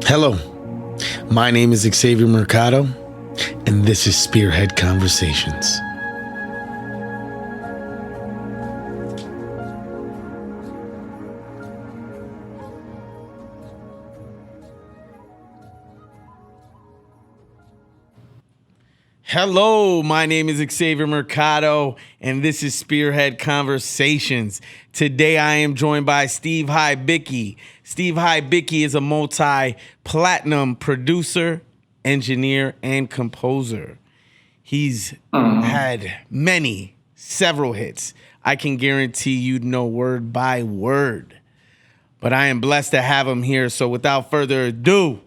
Hello, my name is Xavier Mercado, and this is Spearhead Conversations. Hello, my name is Xavier Mercado, and this is Spearhead Conversations. Today, I am joined by Steve Hybicki. Steve Hybicki is a multi-platinum producer, engineer, and composer. He's had several hits. I can guarantee you'd know word by word. But I am blessed to have him here. So without further ado,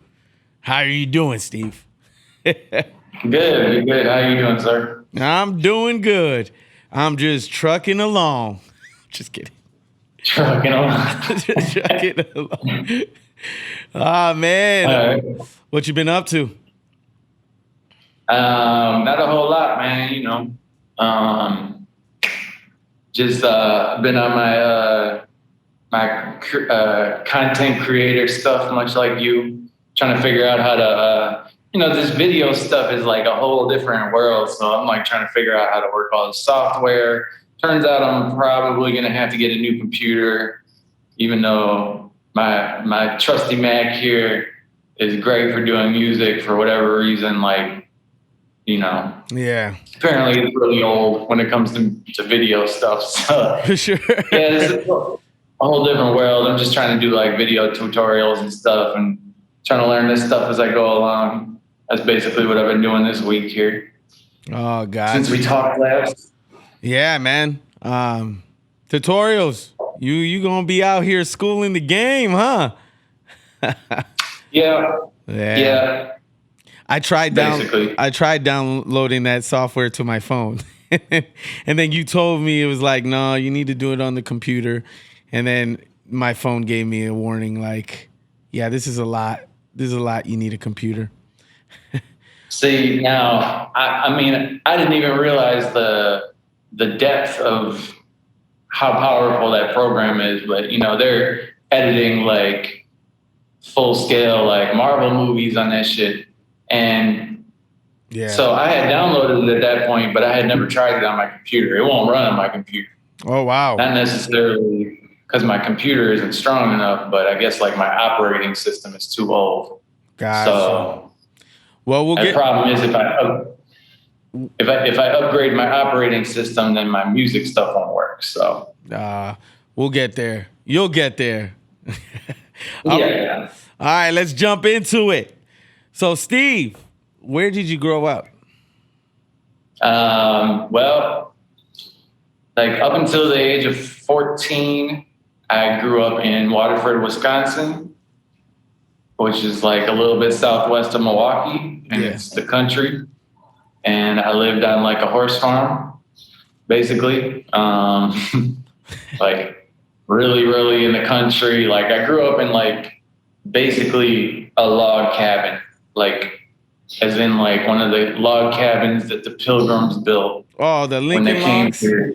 how are you doing, Steve? Good. How are you doing, sir? I'm doing good. I'm just trucking along. Just kidding. Trucking along. Just trucking along. Ah, man. Right. What you been up to? Not a whole lot, man. Just been on my content creator stuff, much like you, trying to figure out how to. This video stuff is like a whole different world. So I'm like trying to figure out how to work all the software. Turns out I'm probably going to have to get a new computer, even though my trusty Mac here is great for doing music for whatever reason. Yeah. Apparently it's really old when it comes to video stuff. So For sure. yeah, it's a whole different world. I'm just trying to do like video tutorials and stuff and trying to learn this stuff as I go along. That's basically what I've been doing this week here. Oh, God. Since we talked last. Yeah, man. Tutorials. You gonna be out here schooling the game, huh? Yeah. I tried downloading that software to my phone. And then you told me it was like, no, you need to do it on the computer. And then my phone gave me a warning like, yeah, this is a lot. You need a computer. See, now, I mean, I didn't even realize the depth of how powerful that program is, but, they're editing like full scale, like Marvel movies on that shit. And so I had downloaded it at that point, but I had never tried it on my computer. It won't run on my computer. Oh, wow. Not necessarily because my computer isn't strong enough, but I guess like my operating system is too old. Gotcha. So, well, the problem is if I upgrade my operating system, then my music stuff won't work. So we'll get there. You'll get there. Yeah. All right, let's jump into it. So, Steve, where did you grow up? Well, like up until the age of 14, I grew up in Waterford, Wisconsin, which is like a little bit southwest of Milwaukee, and it's the country. And I lived on like a horse farm, basically, like really, really in the country. Like I grew up in like basically a log cabin, like as in like one of the log cabins that the Pilgrims built. Oh, the Lincoln when they came logs? here.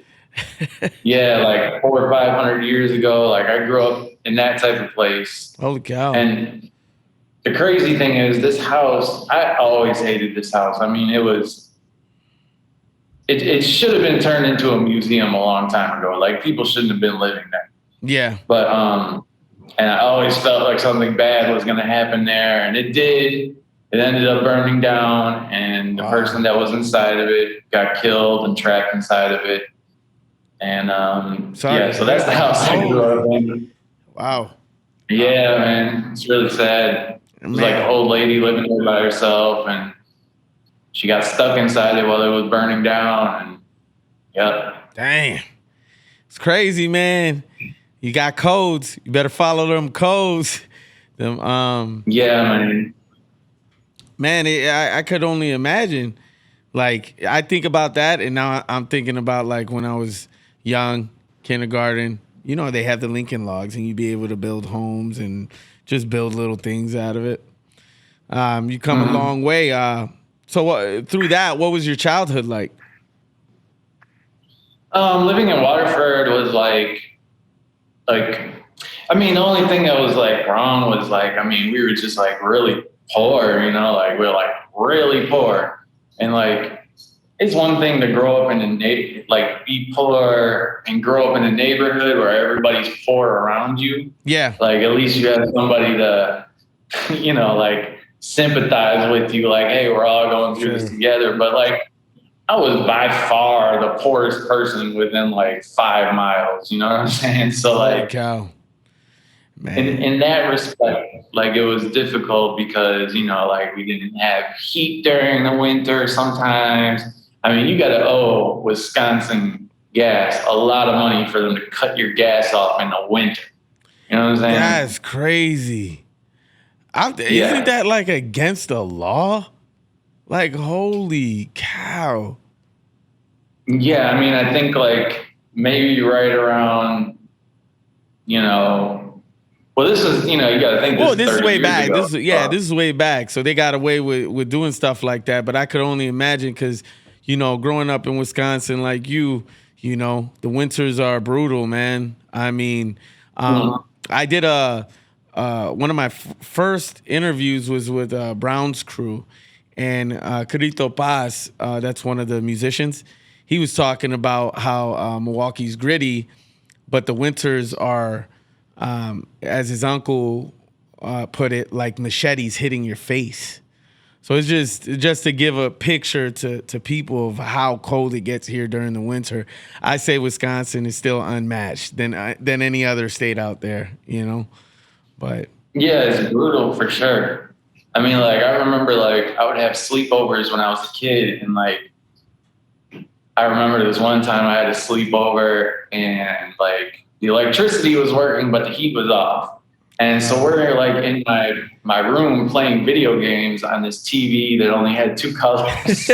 Yeah, like 400 or 500 years ago. Like I grew up in that type of place. Holy cow. And the crazy thing is this house, I always hated this house. I mean, it should have been turned into a museum a long time ago. Like people shouldn't have been living there. Yeah. But, and I always felt like something bad was going to happen there. And it did. It ended up burning down, and the person that was inside of it got killed and trapped inside of it. And, so that's the house I grew up in. Wow. Yeah, man. It's really sad. It was like an old lady living there by herself, and she got stuck inside it while it was burning down. And Dang. It's crazy, man. You got codes. You better follow them codes. Yeah, man. Man, I could only imagine. Like, I think about that, and now I'm thinking about like when I was young, kindergarten. They have the Lincoln logs, and you'd be able to build homes and just build little things out of it. You come a long way. So through that, what was your childhood like? Living in Waterford was like I mean, the only thing that was like wrong was like, I mean, we were just like really poor, you know, like we we're like really poor. And like, it's one thing to grow up in like be poor and grow up in a neighborhood where everybody's poor around you. Yeah. Like at least you have somebody to, you know, like sympathize with you. Like, hey, we're all going through this together. But like, I was by far the poorest person within like 5 miles. You know what I'm saying? So like, cow. Man. In that respect, like it was difficult because, you know, like we didn't have heat during the winter sometimes. I mean, you got to owe Wisconsin gas a lot of money for them to cut your gas off in the winter. You know what I'm saying? That's crazy. Isn't that like against the law? Like, holy cow. Yeah, I mean, I think like maybe right around, you know, well, this is, you know, you got to think. Well, this is way back. Ago. This is way back. So they got away with doing stuff like that. But I could only imagine because, you know, growing up in Wisconsin like you know, the winters are brutal, man. I mean, I did one of my first interviews was with Brown's Crew, and Carito Paz, that's one of the musicians. He was talking about how Milwaukee's gritty, but the winters are, as his uncle put it, like machetes hitting your face. So it's just to give a picture to people of how cold it gets here during the winter. I say Wisconsin is still unmatched than any other state out there, you know. But yeah, it's brutal for sure. I mean, like I remember, like I would have sleepovers when I was a kid, and like I remember this one time I had a sleepover, and like the electricity was working, but the heat was off. And so we're like in my room playing video games on this TV that only had 2 colors.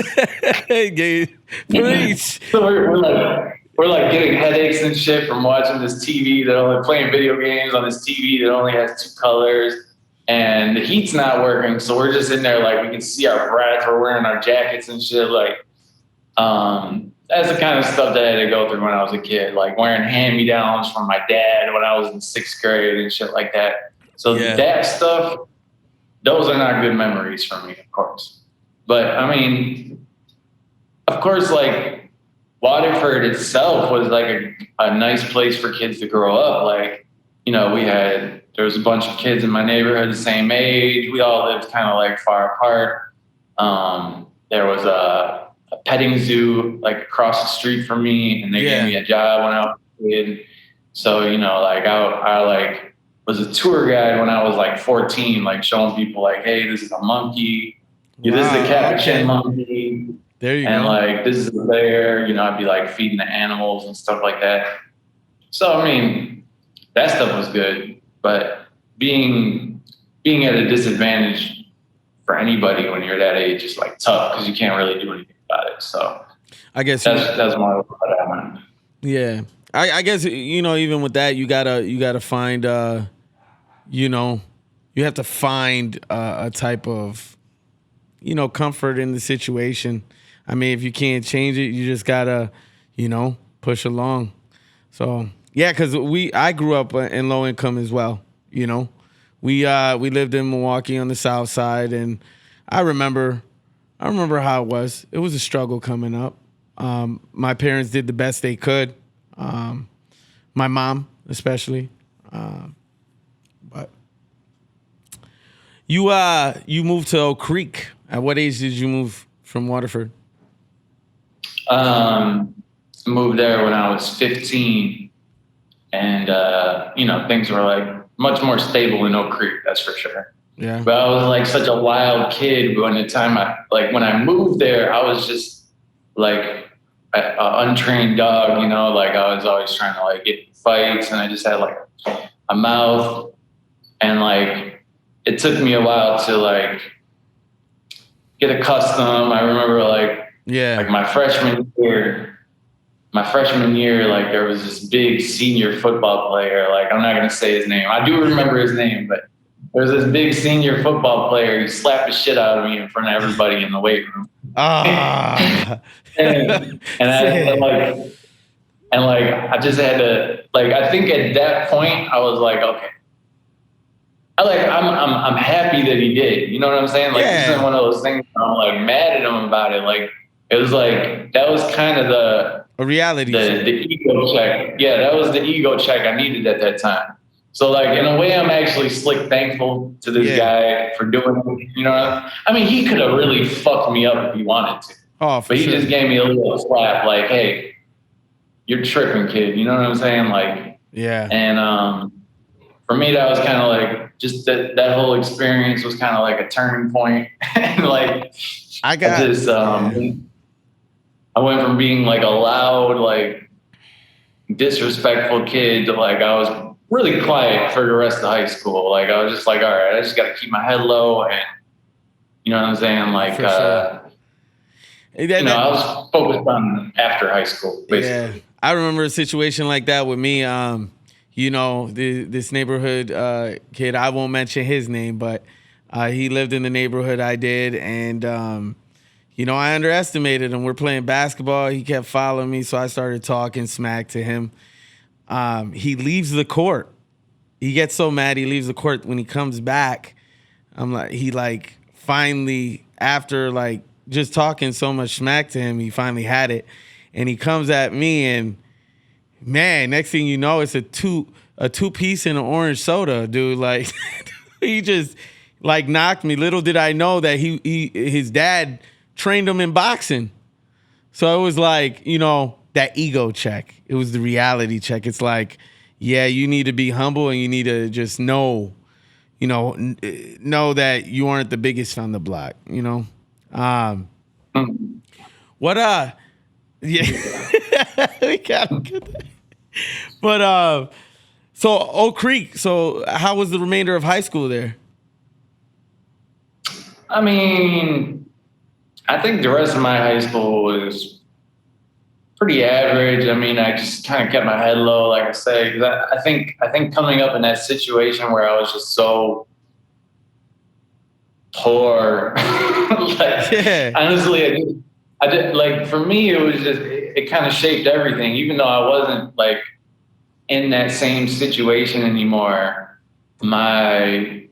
Preach. So we're like getting headaches and shit from watching this TV that only playing video games on this TV that only has 2 colors, and the heat's not working. So we're just in there like we can see our breath. We're wearing our jackets and shit. Like, that's the kind of stuff that I had to go through when I was a kid, like wearing hand-me-downs from my dad when I was in 6th grade and shit like that. So that stuff, those are not good memories for me, of course. But I mean, of course, like Waterford itself was like a nice place for kids to grow up. Like, you know, there was a bunch of kids in my neighborhood the same age. We all lived kind of like far apart. There was a petting zoo like across the street from me, and they gave me a job when I was a kid. So, you know, like I like was a tour guide when I was like 14, like showing people like, hey, this is a monkey. Wow, this is a capuchin monkey. There you go. And like, this is a bear, you know, I'd be like feeding the animals and stuff like that. So, I mean, that stuff was good, but being at a disadvantage for anybody when you're that age is like tough because you can't really do anything about it. So I guess that's more what I meant. Yeah. I guess, you know, even with that, you gotta find, you know, you have to find a type of, you know, comfort in the situation. I mean, if you can't change it, you just gotta, you know, push along. So yeah, because I grew up in low income as well. You know, we lived in Milwaukee on the south side, and I remember how it was. It was a struggle coming up. My parents did the best they could. My mom, especially. But you moved to Oak Creek. At what age did you move from Waterford? Moved there when I was 15, and you know, things were like much more stable in Oak Creek, that's for sure. Yeah. But I was like such a wild kid. When I moved there, I was just like an untrained dog, you know, like I was always trying to like get in fights, and I just had like a mouth, and like it took me a while to like get accustomed. I remember like my freshman year, like there was this big senior football player. Like I'm not gonna say his name. I do remember his name, but there was this big senior football player who slapped the shit out of me in front of everybody in the weight room. and I just had to like, I think at that point I was like, okay, I'm happy that he did. You know what I'm saying? Like, this isn't one of those things where I'm like mad at him about it. Like, it was like, that was kind of a reality check. The ego check. Yeah, that was the ego check I needed at that time. So, like, in a way, I'm actually slick thankful to this guy for doing it. You know, I mean, he could have really fucked me up if he wanted to. Oh, for but he sure. just gave me a little slap, like, hey, you're tripping, kid. You know what I'm saying? Like, yeah. And for me, that was kind of like, just that whole experience was kind of like a turning point. And like, I went from being like a loud, like disrespectful kid to like, I was really quiet for the rest of high school. Like, I was just like, all right, I just got to keep my head low. And you know what I'm saying? Like, sure. I was focused on after high school, basically. Yeah. I remember a situation like that with me. This neighborhood kid, I won't mention his name, but he lived in the neighborhood I did. And, I underestimated him. We're playing basketball. He kept following me, so I started talking smack to him. He leaves the court. He gets so mad he leaves the court. When he comes back, finally, after just talking so much smack to him, he finally had it. And he comes at me, and man, next thing you know, it's a two-piece and an orange soda, dude. Like, he just knocked me. Little did I know that his dad trained him in boxing. So it was like, that ego check. It was the reality check. It's like, yeah, you need to be humble and you need to just know that you aren't the biggest on the block, What, yeah, we gotta get that. But, so Oak Creek, so how was the remainder of high school there? I mean, I think the rest of my high school was pretty average. I mean, I just kind of kept my head low, like I said, because I think coming up in that situation where I was just so poor, honestly, I did, like, for me, it was just, it kind of shaped everything. Even though I wasn't like in that same situation anymore, my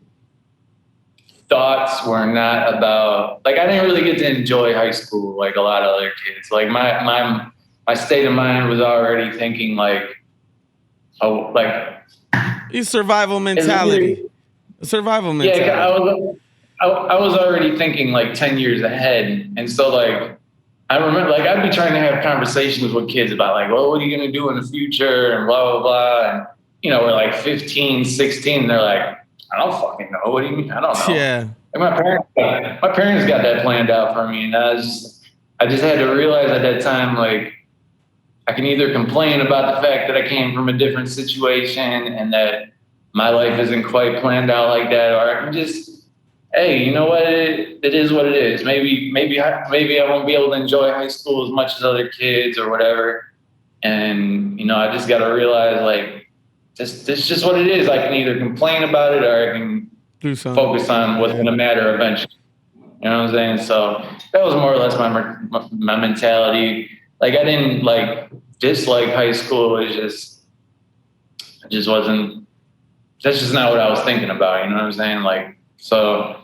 thoughts were not about, like, I didn't really get to enjoy high school like a lot of other kids. Like, my state of mind was already thinking like, oh, like, survival mentality. Survival mentality. Yeah, I was already thinking like 10 years ahead. And so, like, I remember, like, I'd be trying to have conversations with kids about, like, well, what are you going to do in the future and blah, blah, blah. And, we're like 15, 16. And they're like, I don't fucking know. What do you mean? I don't know. Yeah. Like, my parents got that planned out for me. And I just had to realize at that time, like, I can either complain about the fact that I came from a different situation and that my life isn't quite planned out like that, or I can just, hey, you know what? It is what it is. Maybe I won't be able to enjoy high school as much as other kids or whatever. And, I just got to realize, like, this is just what it is. I can either complain about it or I can focus on what's going to matter eventually. You know what I'm saying? So that was more or less my mentality. Like, I didn't dislike high school. It just wasn't, that's just not what I was thinking about. You know what I'm saying? Like, so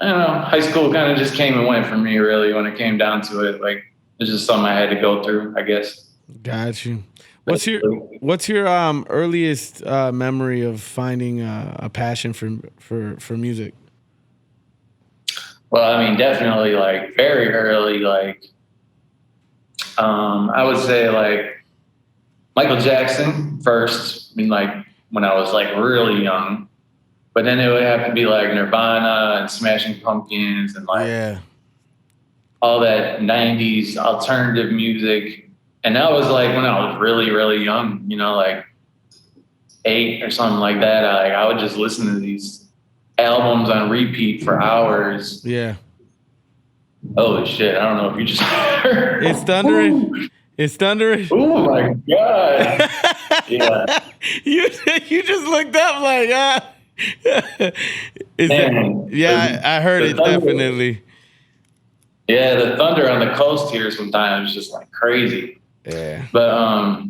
I don't know. High school kind of just came and went for me, really, when it came down to it. Like, it's just something I had to go through, I guess. Got you. What's your earliest memory of finding a passion for music? Well, I mean, definitely, like, very early, like, I would say, like, Michael Jackson first. I mean, like, when I was, like, really young. But then it would have to be, like, Nirvana and Smashing Pumpkins and, like, all that 90s alternative music. And that was, like, when I was really, really young, like 8 or something like that. I would just listen to these albums on repeat for hours. Yeah. Holy shit. I don't know if you just heard. It's thundering. Ooh. It's thundering. Oh, my God. Yeah. You just looked up like, I heard it, thunder, definitely. Yeah, the thunder on the coast here sometimes is just like crazy. Yeah. But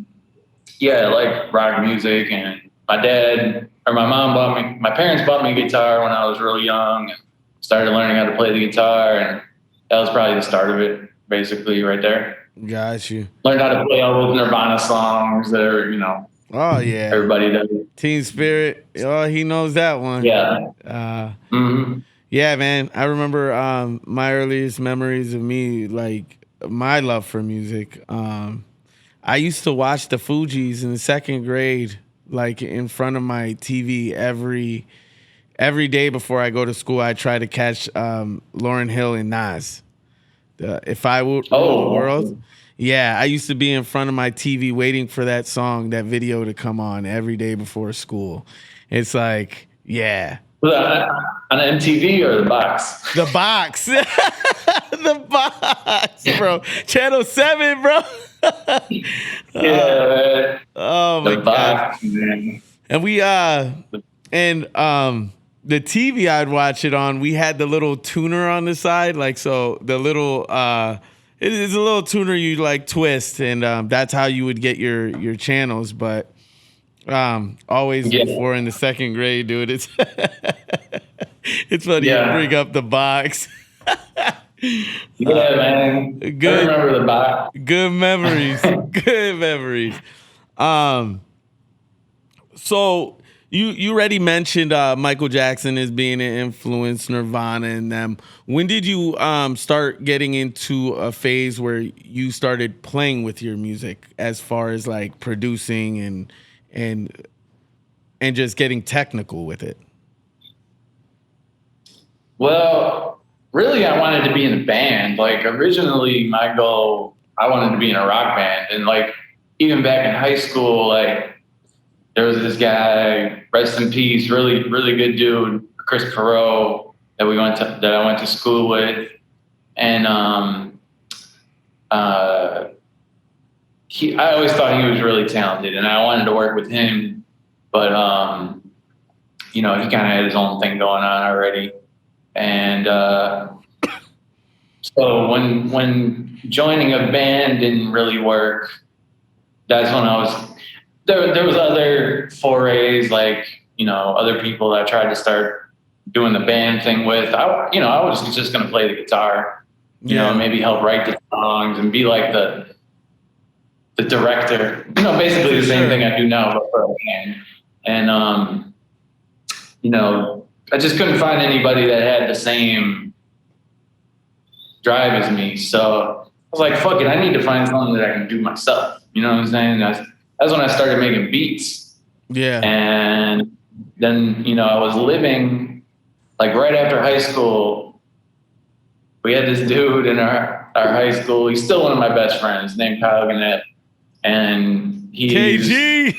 yeah, like rock music. And my parents bought me a guitar when I was really young and started learning how to play the guitar. And that was probably the start of it, basically, right there. Got you. Learned how to play all those Nirvana songs that are, Oh yeah, everybody does. Teen Spirit. Oh, he knows that one. Yeah. Mm-hmm. Yeah, man. I remember my earliest memories of me, like my love for music. I used to watch the Fugees in the second grade, like in front of my TV every day before I go to school. I try to catch Lauryn Hill and Nas. If I would rule the world. Yeah, I used to be in front of my TV waiting for that song, that video to come on every day before school. It's like, yeah. On MTV or the box? The box. The box, bro. Channel 7, bro. Yeah. Oh my God. And the TV I'd watch it on, we had the little tuner on the side, like, so the little it is a little tuner you like twist, and that's how you would get your channels. But always before in the second grade, dude, it's it's funny you bring up the box. Yeah, man. Good. I remember the box. Good memories. Good memories. So you already mentioned Michael Jackson as being an influence, Nirvana and them. When did you start getting into a phase where you started playing with your music, as far as like producing and just getting technical with it? Well, really, I wanted to be in a band. Like, originally, my goal, I wanted to be in a rock band. And like, even back in high school, like, there was this guy, rest in peace, really, really good dude, Chris Perot, that I went to school with. And I always thought he was really talented, and I wanted to work with him. But he kind of had his own thing going on already. And so when joining a band didn't really work, that's when there was other forays, like, other people that I tried to start doing the band thing with. I was just going to play the guitar, maybe help write the songs and be like the director, basically the same thing I do now, but for a band. And, I just couldn't find anybody that had the same drive as me. So I was like, fuck it, I need to find something that I can do myself. You know what I'm saying? That's when I started making beats. Yeah. And then, I was living, like, right after high school. We had this dude in our high school. He's still one of my best friends, named Kyle Gannett. And KG.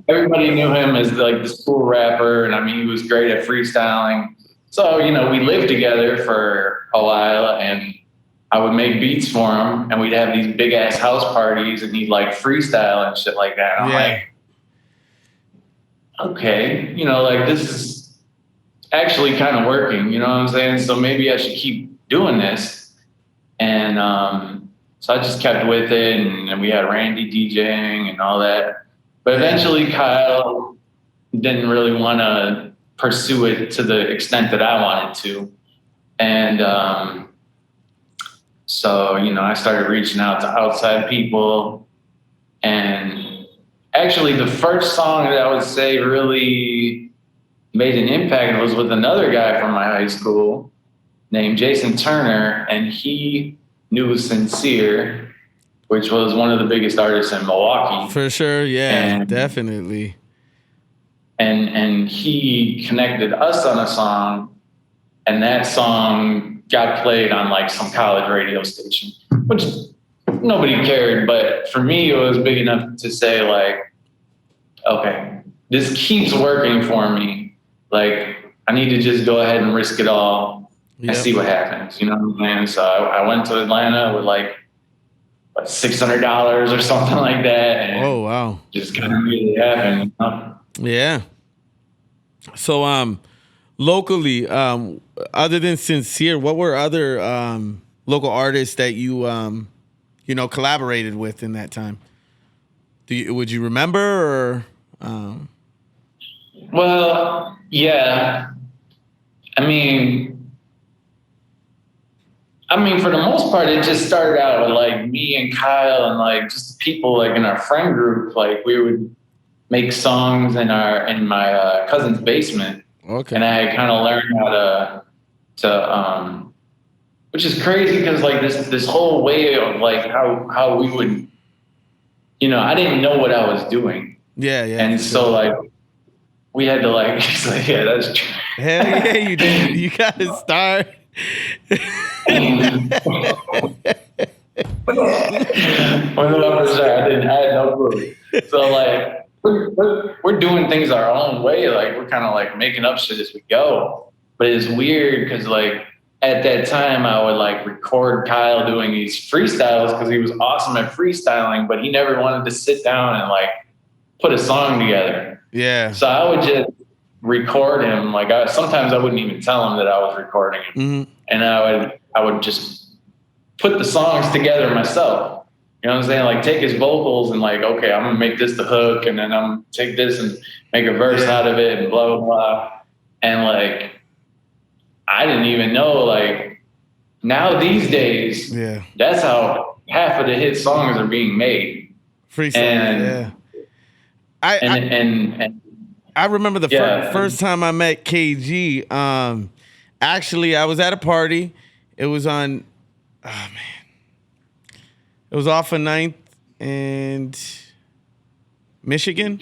Everybody knew him as like the school rapper. And I mean, he was great at freestyling. So, we lived together for a while, and I would make beats for him, and we'd have these big ass house parties, and he'd like freestyle and shit like that. I'm like, okay, like, this is actually kind of working, you know what I'm saying? So maybe I should keep doing this. And so I just kept with it, and we had Randy DJing and all that. But eventually Kyle didn't really want to pursue it to the extent that I wanted to. And so, I started reaching out to outside people. And actually the first song that I would say really made an impact was with another guy from my high school named Jason Turner, and he knew Sincere, which was one of the biggest artists in Milwaukee. For sure, yeah, definitely. And he connected us on a song, and that song got played on like some college radio station, which nobody cared. But for me, it was big enough to say, like, okay, this keeps working for me. Like, I need to just go ahead and risk it all and see what happens. You know what I'm saying? So I went to Atlanta with like $600 or something like that. And oh, wow. Just kind of made it happen. Yeah. So, locally, other than Sincere, what were other local artists that you collaborated with in that time? Would you remember or? Well, yeah. I mean, for the most part, it just started out with like me and Kyle and like just people like in our friend group. Like we would make songs in my cousin's basement. Okay. And I kind of learned how to which is crazy because like this whole way of like how we would, I didn't know what I was doing. Yeah. And so like we had to like, like yeah, that's true. Hell yeah, you did. You gotta start. I had no clue. So like we're doing things our own way. Like we're kind of like making up shit as we go. But it's weird because like at that time I would like record Kyle doing these freestyles because he was awesome at freestyling, but he never wanted to sit down and like put a song together. Yeah. So I would just record him. Like sometimes I wouldn't even tell him that I was recording him. Mm-hmm. And I would just put the songs together myself. You know what I'm saying? Like take his vocals and like, okay, I'm gonna make this the hook, and then I'm gonna take this and make a verse out of it, and blah blah blah. And like, I didn't even know. Like now these days, that's how half of the hit songs are being made. Free songs, I remember the first time I met KG. Actually, I was at a party. It was on, it was off of 9th and Michigan.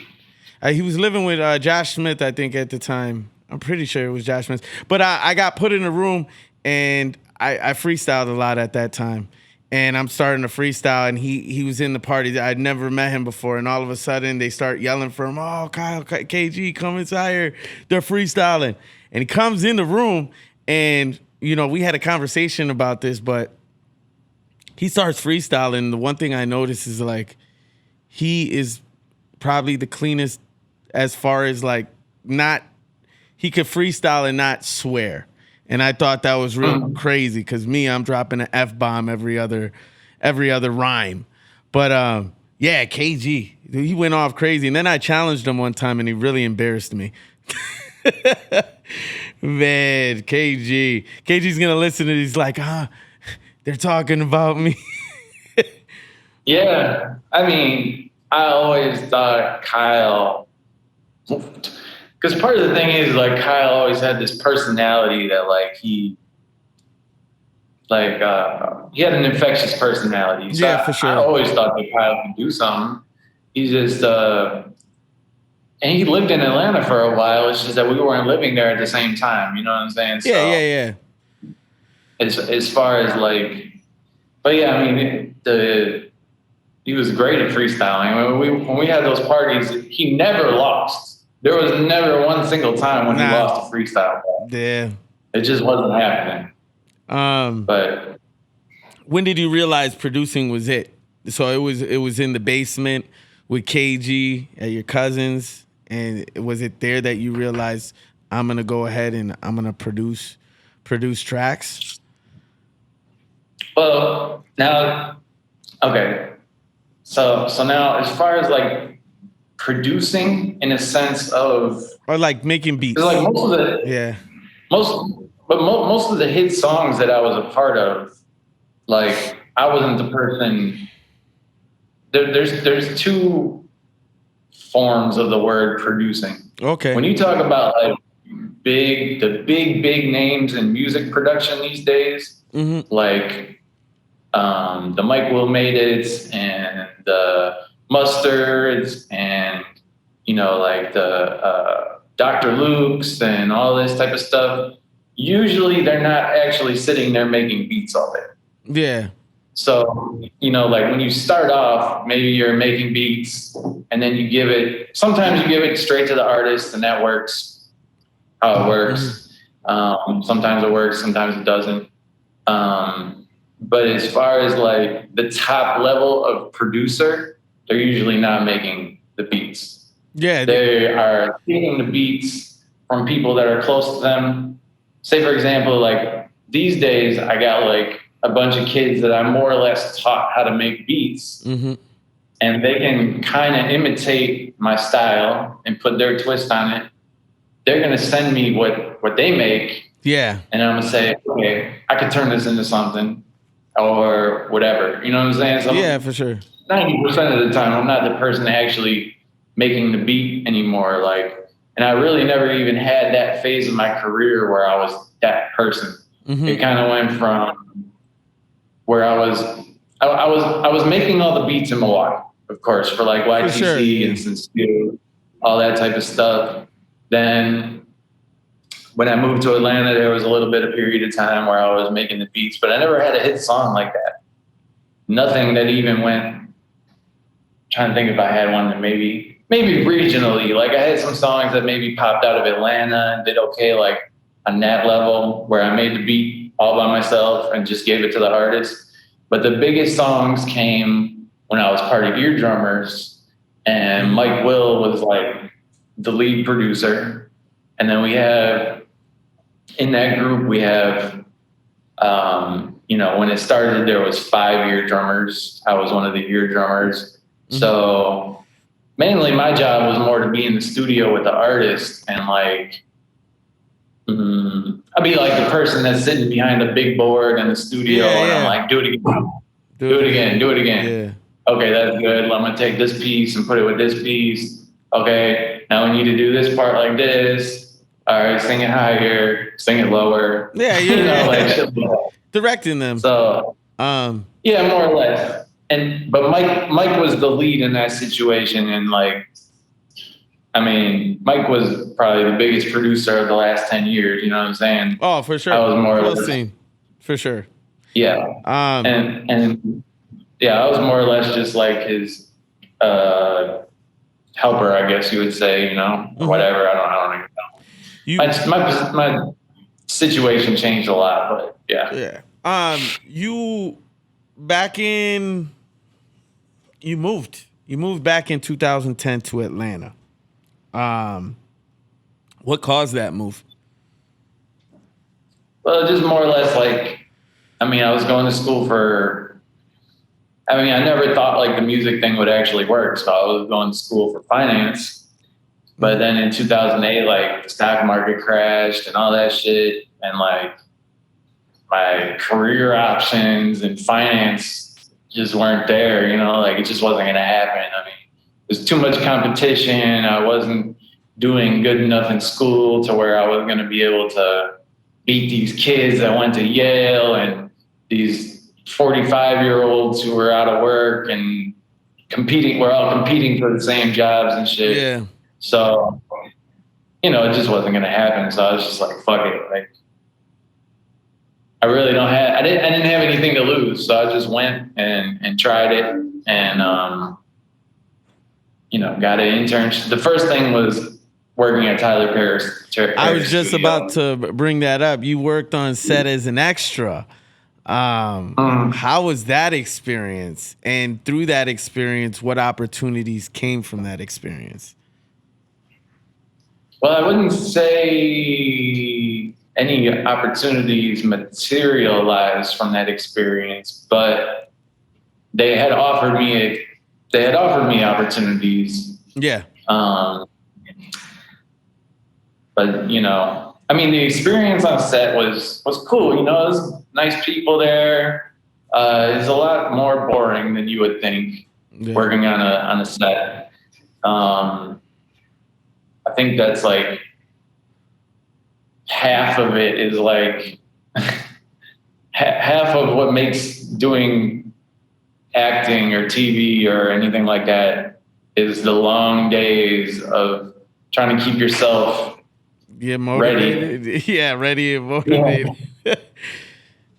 He was living with Josh Smith, I think, at the time. I'm pretty sure it was Josh Smith. But I got put in a room, and I freestyled a lot at that time. And I'm starting to freestyle, and he was in the party. I'd never met him before, and all of a sudden they start yelling for him, "Oh, Kyle, KG, come inside here. They're freestyling." And he comes in the room, and, we had a conversation about this, but he starts freestyling. The one thing I noticed is, like, he is probably the cleanest as far as, like, he could freestyle and not swear. And I thought that was real crazy because I'm dropping an F-bomb every other rhyme. But, KG, he went off crazy. And then I challenged him one time, and he really embarrassed me. Man, KG's going to listen to this like, they're talking about me. Yeah. I always thought Kyle, because part of the thing is like Kyle always had this personality that like he had an infectious personality. So for sure. I always thought that Kyle could do something. He just, and he lived in Atlanta for a while. It's just that we weren't living there at the same time. You know what I'm saying? Yeah. As far as like, but yeah, he was great at freestyling. When we had those parties, he never lost. There was never one single time when he lost a freestyle. Yeah. It just wasn't happening. But when did you realize producing was it? So it was in the basement with KG at your cousin's, and was it there that you realized I'm gonna go ahead and I'm gonna produce tracks? Well, now, okay. So now, as far as like producing in a sense of, or like making beats, like most of the hit songs that I was a part of, like I wasn't the person. There's two forms of the word producing. Okay. When you talk about like the big names in music production these days, like the Mike Will Made It and the Mustards and like the Dr. Luke's and all this type of stuff, usually they're not actually sitting there making beats all day. Yeah. So, like when you start off, maybe you're making beats and then sometimes you give it straight to the artist, and that works how it works. Sometimes it works, sometimes it doesn't. But as far as like the top level of producer, they're usually not making the beats. Yeah. They are taking the beats from people that are close to them. Say, for example, like these days, I got like a bunch of kids that I more or less taught how to make beats. and they can kind of imitate my style and put their twist on it, they're going to send me what they make. Yeah. And I'm going to say, okay, I could turn this into something or whatever. You know what I'm saying? So yeah, for sure. 90% of the time, I'm not the person actually making the beat anymore. Like, and I really never even had that phase of my career where I was that person. Mm-hmm. It kind of went from where I was making all the beats in Milwaukee, of course, for like YTC and Sincere, all that type of stuff. Then when I moved to Atlanta, there was a little bit of period of time where I was making the beats, but I never had a hit song like that. Nothing that even went. Trying to think if I had one that maybe regionally, like I had some songs that maybe popped out of Atlanta and did okay, like on that level where I made the beat all by myself and just gave it to the artist. But the biggest songs came when I was part of Ear Drummers, and Mike Will was like the lead producer. And then we have, in that group, we have, when it started, there was 5 Ear Drummers. I was one of the Ear Drummers. So mainly my job was more to be in the studio with the artist and like, I'd be like the person that's sitting behind the big board in the studio and I'm like, do it again, do it again, do it again. Yeah. Okay, that's good. I'm going to take this piece and put it with this piece. Okay, now we need to do this part like this. All right, sing it higher, sing it lower. Yeah, like directing them. So, yeah, more or less. But Mike was the lead in that situation, and like, I mean, Mike was probably the biggest producer of the last 10 years. You know what I'm saying? Oh, for sure. I was more or less, for sure. Yeah. And yeah, I was more or less just like his helper, I guess you would say. You know, or whatever. I don't know. My situation changed a lot, but yeah. Yeah. You moved back in 2010 to Atlanta. What caused that move? Well, just more or less like, I was going to school I never thought like the music thing would actually work. So I was going to school for finance, but then in 2008, like the stock market crashed and all that shit. And like my career options in finance just weren't there, like it just wasn't going to happen. There's too much competition. I wasn't doing good enough in school to where I was going to be able to beat these kids that went to Yale and these 45-year-olds who were out of work and we're all competing for the same jobs and shit. Yeah. So, it just wasn't going to happen. So I was just like, fuck it. Like, I didn't have anything to lose. So I just went and tried it and, got an internship. The first thing was working at Tyler Perry's. I was just about to bring that up. You worked on set as an extra. How was that experience? And through that experience, what opportunities came from that experience? Well, I wouldn't say any opportunities materialized from that experience, but they had offered me opportunities. Yeah. But the experience on set was cool. There's nice people there. It's a lot more boring than you would think working on a set. I think that's like half of it is like half of what makes doing acting or TV or anything like that is the long days of trying to keep yourself motivated. Ready. Yeah, ready and motivated.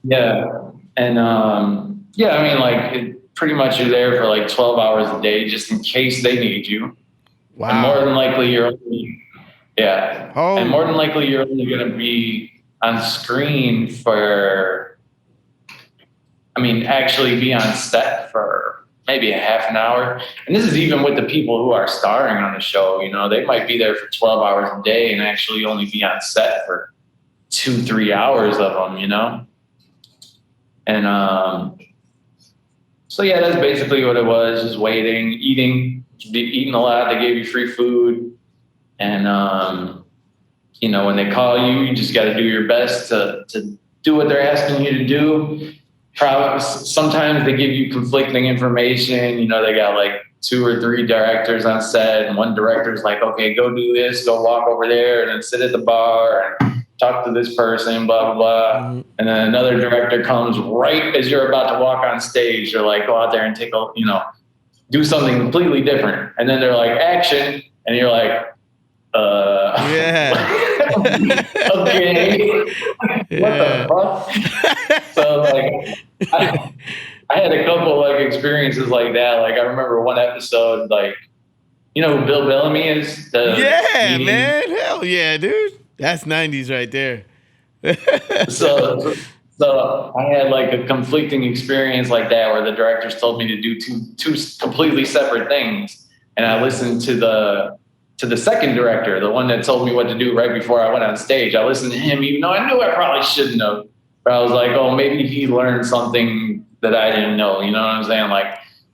Yeah. And pretty much you're there for like 12 hours a day just in case they need you. Wow. And more than likely you're only going to be on screen actually be on set for maybe a half an hour. And this is even with the people who are starring on the show. They might be there for 12 hours a day and actually only be on set for 2-3 hours of them, And So yeah, that's basically what it was. Just waiting, eating a lot. They gave you free food. And, when they call you, you just got to do your best to do what they're asking you to do. Sometimes they give you conflicting information. They got like 2 or 3 directors on set, and one director's like, okay, go do this, go walk over there, and then sit at the bar and talk to this person, blah, blah, blah. Mm-hmm. And then another director comes right as you're about to walk on stage. They're like, go out there and do something completely different. And then they're like, action. And you're like, yeah. Okay. What the fuck? So I had a couple experiences like that. Like I remember one episode, who Bill Bellamy is? Man. Hell yeah, dude. That's 90s right there. So I had a conflicting experience like that where the directors told me to do two completely separate things. And I listened to the second director, the one that told me what to do right before I went on stage. I listened to him, even though I knew I probably shouldn't have. But I was like, oh, maybe he learned something that I didn't know. You know what I'm saying?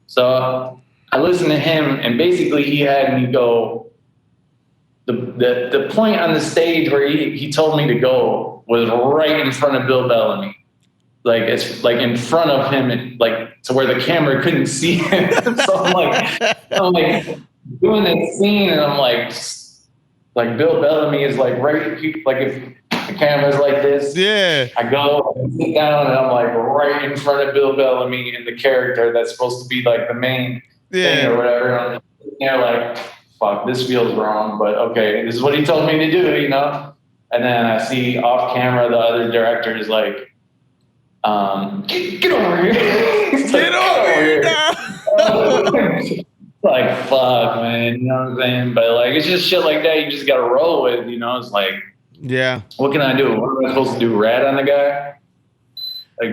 So I listened to him, and basically he had me go. The point on the stage where he told me to go was right in front of Bill Bellamy. It's in front of him, to where the camera couldn't see him. So I'm doing that scene, and I'm like Bill Bellamy is right, if the camera's like this, yeah. I go and sit down, and I'm right in front of Bill Bellamy and the character that's supposed to be the main thing or whatever. And I'm there fuck, this feels wrong, but okay, this is what he told me to do, And then I see off camera the other director is get over here. Get over here now. Fuck, man, you know what I'm saying? But it's just shit like that you just gotta roll with, It's yeah. What can I do? What am I supposed to do? Rat on the guy?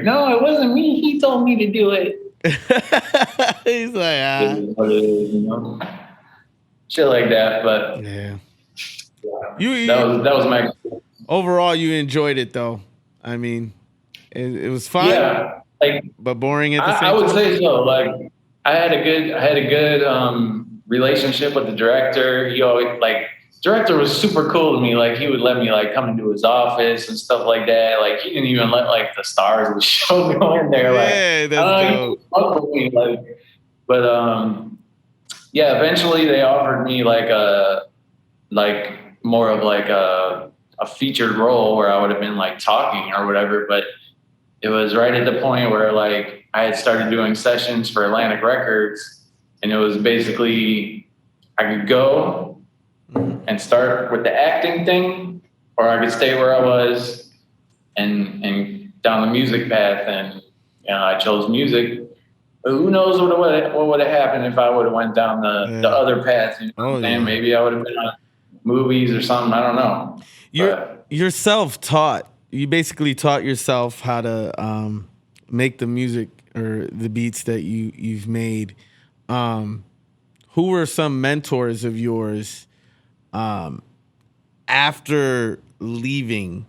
No, it wasn't me. He told me to do it. He's like, what it is, shit like that. But yeah. That was my overall. You enjoyed it though. I mean, it was fun. Yeah, but boring at the same time. I would time. say so. I had a good relationship with the director. He always director was super cool to me. He would let me come into his office and stuff like that. He didn't even let the stars of the show go in there. Yeah, that's dope. But yeah, eventually they offered me more of a featured role where I would have been talking or whatever. But it was right at the point where I had started doing sessions for Atlantic Records, and it was basically I could go and start with the acting thing, or I could stay where I was and down the music path. And I chose music. But who knows what would have happened if I would have went down the other path? Maybe I would have been on movies or something. I don't know. You're self-taught. You basically taught yourself how to make the music or the beats that you've made. Who were some mentors of yours after leaving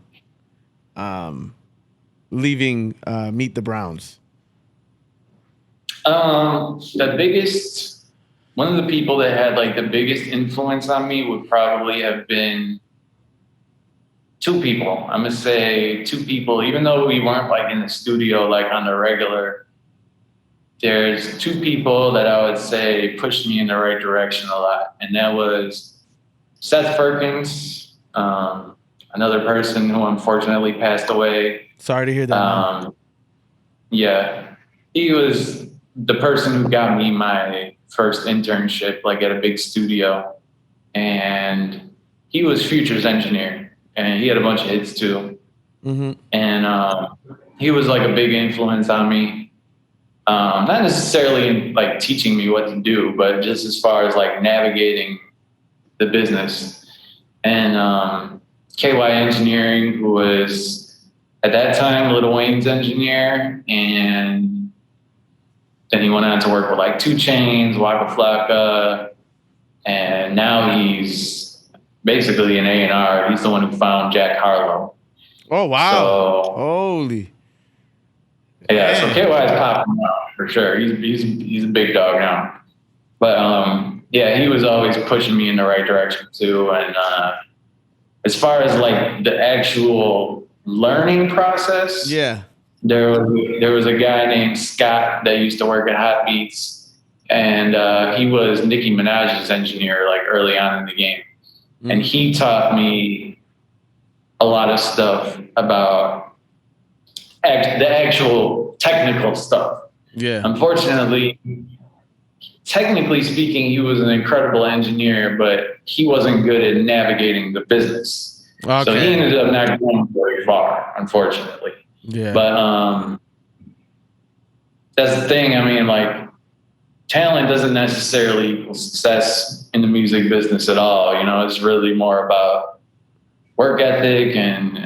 Meet the Browns? One of the people that had the biggest influence on me would probably have been 2 people. I'm gonna say 2 people, even though we weren't in the studio on the regular. There's 2 people that I would say pushed me in the right direction a lot, and that was Seth Perkins, another person who unfortunately passed away. Sorry to hear that. Yeah, he was the person who got me my first internship, at a big studio, and he was Future's engineer. And he had a bunch of hits too. Mm-hmm. And he was a big influence on me. Not necessarily in teaching me what to do, but just as far as navigating the business. And KY Engineering, who was at that time Lil Wayne's engineer, and then he went on to work with 2 Chainz, Waka Flocka, and now he's basically an A&R. He's the one who found Jack Harlow. Oh, wow. So, holy. Yeah, so KY is popping up. for sure. He's a big dog now. But yeah, he was always pushing me in the right direction too. And as far as like the actual learning process, Yeah. there was a guy named Scott that used to work at Hot Beats, and he was Nicki Minaj's engineer like early on in the game. And he taught me a lot of stuff about the actual technical stuff. Yeah. Unfortunately, technically speaking, he was an incredible engineer, but he wasn't good at navigating the business. Okay. So he ended up not going very far, unfortunately. Yeah. But that's the thing. I mean, like, talent doesn't necessarily equal success in the music business at all. You know, it's really more about work ethic and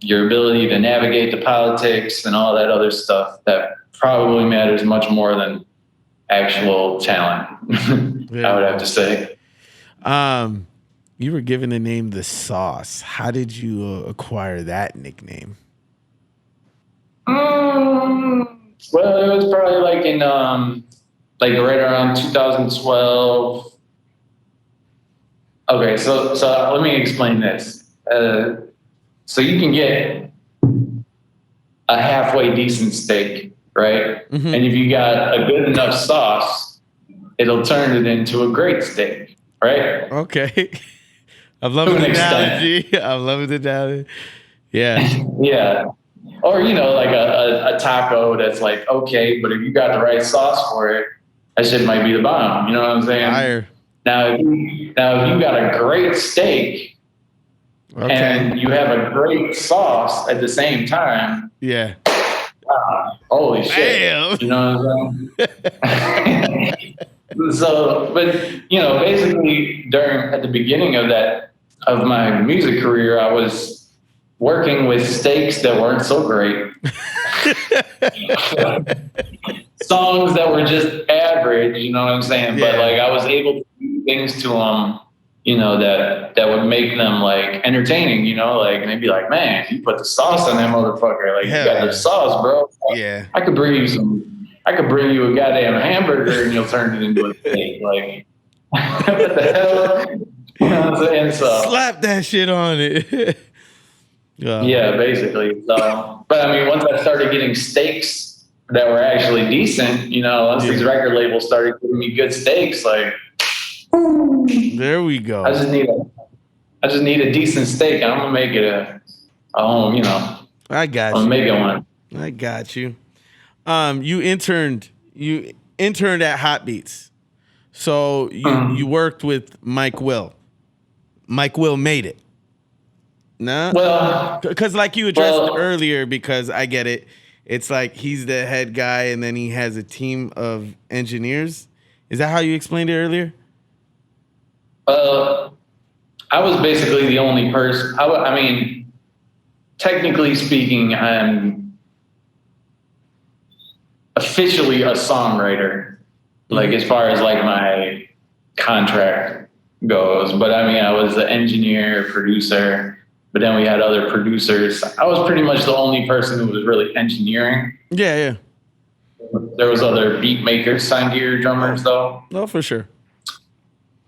your ability to navigate the politics and all that other stuff that probably matters much more than actual talent. I would have to say. You were given the name The Sauce. How did you acquire that nickname? Well, it was probably like in like right around 2012. Okay, so let me explain this. So you can get a halfway decent steak, right? Mm-hmm. And if you got a good enough sauce, it'll turn it into a great steak, right? Okay. I'm loving the analogy. I'm loving the analogy. Yeah. Yeah. Or, you know, like a taco that's like, okay, but if you got the right sauce for it, that shit might be the bomb. You know what I'm saying? Fire. Now, if you got a great steak and you have a great sauce at the same time. Yeah. Holy shit. Damn. You know what I'm saying? So, but, you know, basically at the beginning of my music career, I was working with steaks that weren't so great. Songs that were just average, you know what I'm saying? Yeah. But like I was able to do things to them, you know, that would make them like entertaining, you know, like maybe like, man, you put the sauce on that motherfucker, like you got the sauce, bro. Yeah. I could bring you a goddamn hamburger and you'll turn it into a steak. Like what the hell? You know what I'm saying? So slap that shit on it. Yeah, basically. So, but I mean, once I started getting steaks that were actually decent, you know, once these record labels started giving me good steaks, like, there we go. I just need a decent steak. I'm gonna make it a home, you know. I got I'm you. making one. I got you. You interned at Hot Beats, so you worked with Mike Will. Mike Will made it. No, well, because like you addressed earlier, because I get it. It's like he's the head guy, and then he has a team of engineers. Is that how you explained it earlier? I was basically the only person. I mean, technically speaking, I'm officially a songwriter, like as far as like my contract goes. But I mean, I was the engineer, producer. But then we had other producers. I was pretty much the only person who was really engineering. Yeah. There was other beat makers, signed to your drummers, though. No, for sure.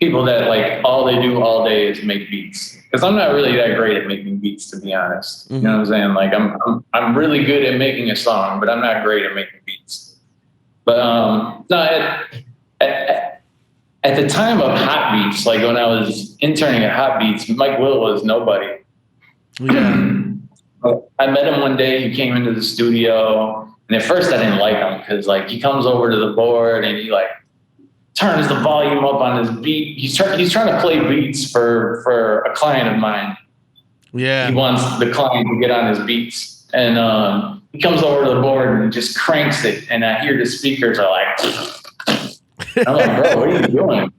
People that like all they do all day is make beats. Because I'm not really that great at making beats, to be honest. Mm-hmm. You know what I'm saying? Like I'm really good at making a song, but I'm not great at making beats. But no, at the time of Hot Beats, like when I was interning at Hot Beats, Mike Will was nobody. Yeah. I met him one day. He came into the studio, and at first I didn't like him because like he comes over to the board and he like turns the volume up on his beat. He's trying to play beats for a client of mine. Yeah. He wants the client to get on his beats, and he comes over to the board and just cranks it, and I hear the speakers are like. I'm like, bro, what are you doing?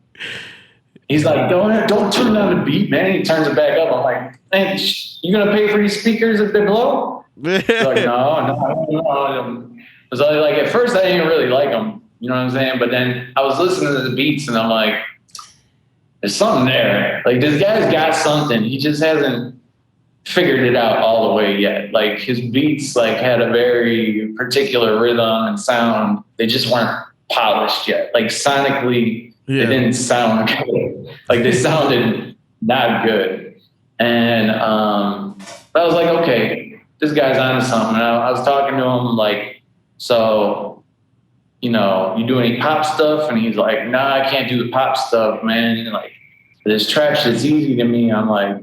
He's like, don't turn down the beat, man. He turns it back up. I'm like, man, you gonna pay for these speakers if they blow? He's like, no. So like at first I didn't really like them, you know what I'm saying? But then I was listening to the beats and I'm like, there's something there. Like this guy's got something. He just hasn't figured it out all the way yet. Like his beats like had a very particular rhythm and sound. They just weren't polished yet. Like sonically, they didn't sound good. Like they sounded not good. And I was like, okay, this guy's on to something. And I was talking to him like, so, you know, you do any pop stuff? And he's like, nah, I can't do the pop stuff, man. And like, this trap shit's easy to me. I'm like,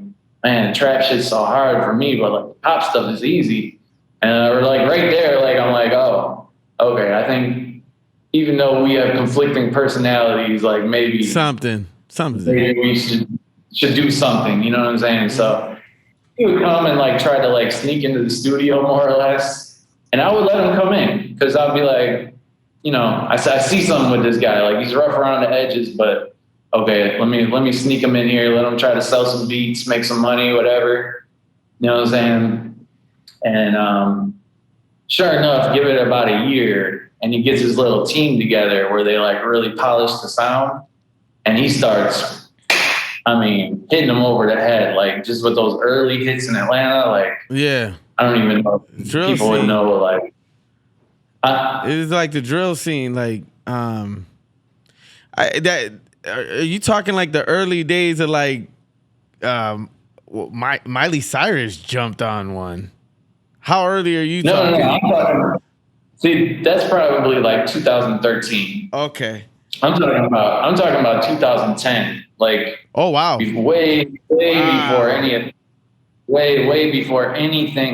man, trap shit's so hard for me, but like pop stuff is easy. And we're like right there, like I'm like, oh, okay. I think even though we have conflicting personalities, like maybe maybe we should do something. You know what I'm saying? So he would come and like try to like sneak into the studio more or less, and I would let him come in because I'd be like, you know, I see something with this guy. Like he's rough around the edges, but okay, let me sneak him in here, let him try to sell some beats, make some money, whatever. You know what I'm saying? And sure enough, give it about a year, and he gets his little team together where they like really polish the sound, and he starts, I mean, hitting them over the head, like just with those early hits in Atlanta, like I don't even know if people would know, like it was like the drill scene, like are you talking like the early days of like Miley Cyrus jumped on one? How early are you talking? No, I'm talking. See, that's probably like 2013. Okay. I'm talking about 2010. Like, oh wow, way before anything.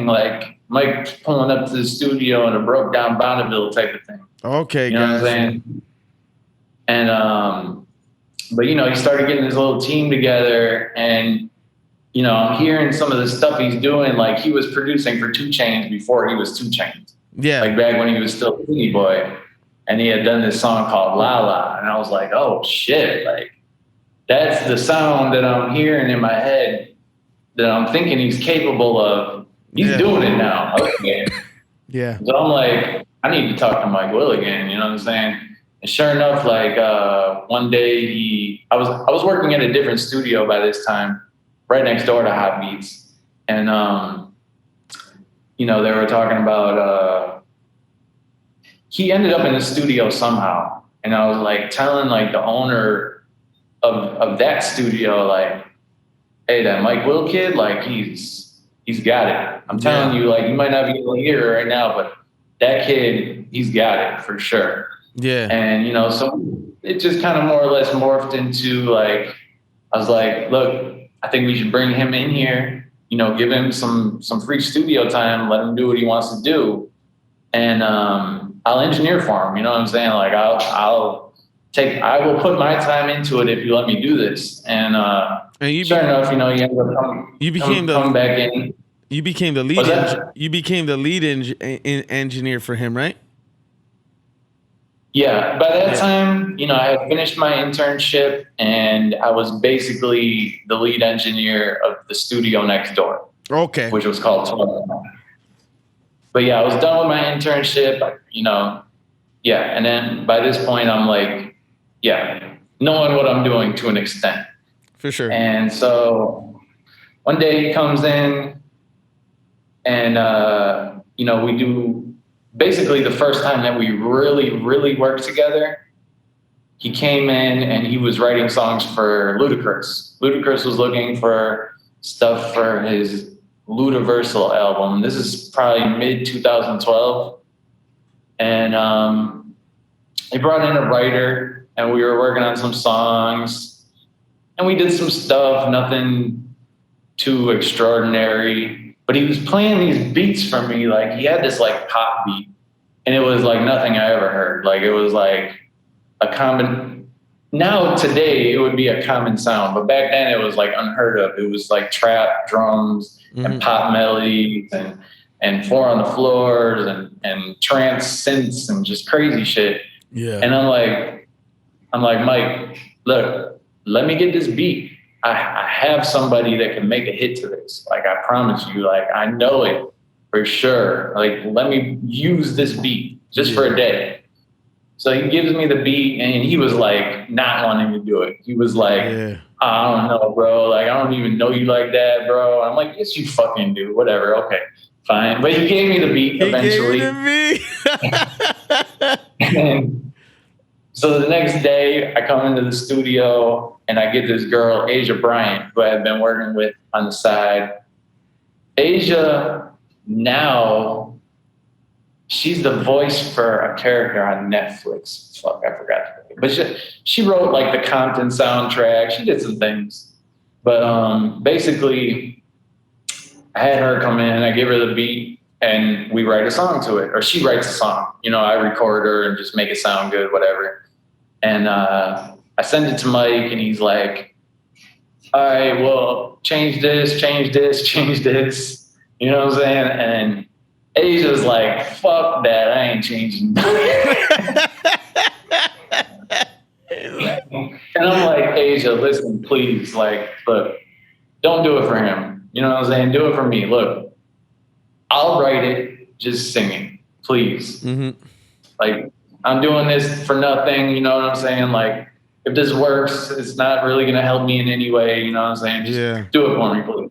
Like Mike pulling up to the studio in a broke down Bonneville type of thing. Okay, you know what I'm saying? And but you know, he started getting his little team together, and you know, I'm hearing some of the stuff he's doing. Like he was producing for 2 Chainz before he was 2 Chainz. Yeah, like back when he was still City Boy, and he had done this song called La La, and I was like, oh shit, like that's the sound that I'm hearing in my head that I'm thinking he's capable of. He's doing it now. Okay. Yeah. So I'm like, I need to talk to Mike Will again. You know what I'm saying? And sure enough, like one day I was working at a different studio by this time, right next door to Hot Beats, and you know, they were talking about he ended up in the studio somehow, and I was like telling like the owner of that studio, like, hey, that Mike Will kid, like he's got it. I'm telling you, like you might not be able to hear it right now, but that kid, he's got it for sure. Yeah. And you know, so it just kind of more or less morphed into like, I was like, look, I think we should bring him in here, you know, give him some free studio time, let him do what he wants to do. And I'll engineer for him, you know what I'm saying? Like I will put my time into it if you let me do this. And sure enough, you know, you end up coming back in. You became the lead engineer for him, right? Yeah, by that time, you know, I had finished my internship and I was basically the lead engineer of the studio next door. Okay. Which was called 12. But yeah, I was done with my internship, you know. Yeah, and then by this point, I'm like, yeah, knowing what I'm doing to an extent. For sure. And so one day he comes in and, you know, we do basically the first time that we really worked together. He came in and he was writing songs for Ludacris. Ludacris was looking for stuff for his Ludaversal album. This is probably mid 2012. And he brought in a writer and we were working on some songs and we did some stuff, nothing too extraordinary, but he was playing these beats for me. Like he had this like pop beat and it was like nothing I ever heard. Like it was like a common, now today it would be a common sound, but back then it was like unheard of. It was like trap drums and pop melodies and 4 on the floors and trance synths and just crazy shit. Yeah. And I'm like, Mike, look, let me get this beat. I have somebody that can make a hit to this. Like, I promise you, like, I know it for sure. Like, let me use this beat just for a day. So he gives me the beat and he was like not wanting to do it. He was like, I don't know, bro. Like, I don't even know you like that, bro. I'm like, yes, you fucking do. Whatever. Okay, fine. But he gave me the beat He eventually. gave it to me. And so the next day, I come into the studio and I get this girl, Asia Bryant, who I've been working with on the side. Asia now, she's the voice for a character on Netflix. Fuck, I forgot. But she wrote like the Compton soundtrack. She did some things. But basically, I had her come in, I give her the beat, and we write a song to it. Or she writes a song. You know, I record her and just make it sound good, whatever. And I send it to Mike, and he's like, all right, well, change this, change this, change this. You know what I'm saying? And Asia's like, fuck that, I ain't changing. And I'm like, Asia, listen, please, like, look, don't do it for him. You know what I'm saying? Do it for me. Look, I'll write it, just sing it, please. Mm-hmm. Like, I'm doing this for nothing, you know what I'm saying? Like, if this works, it's not really going to help me in any way, you know what I'm saying? Just do it for me, please.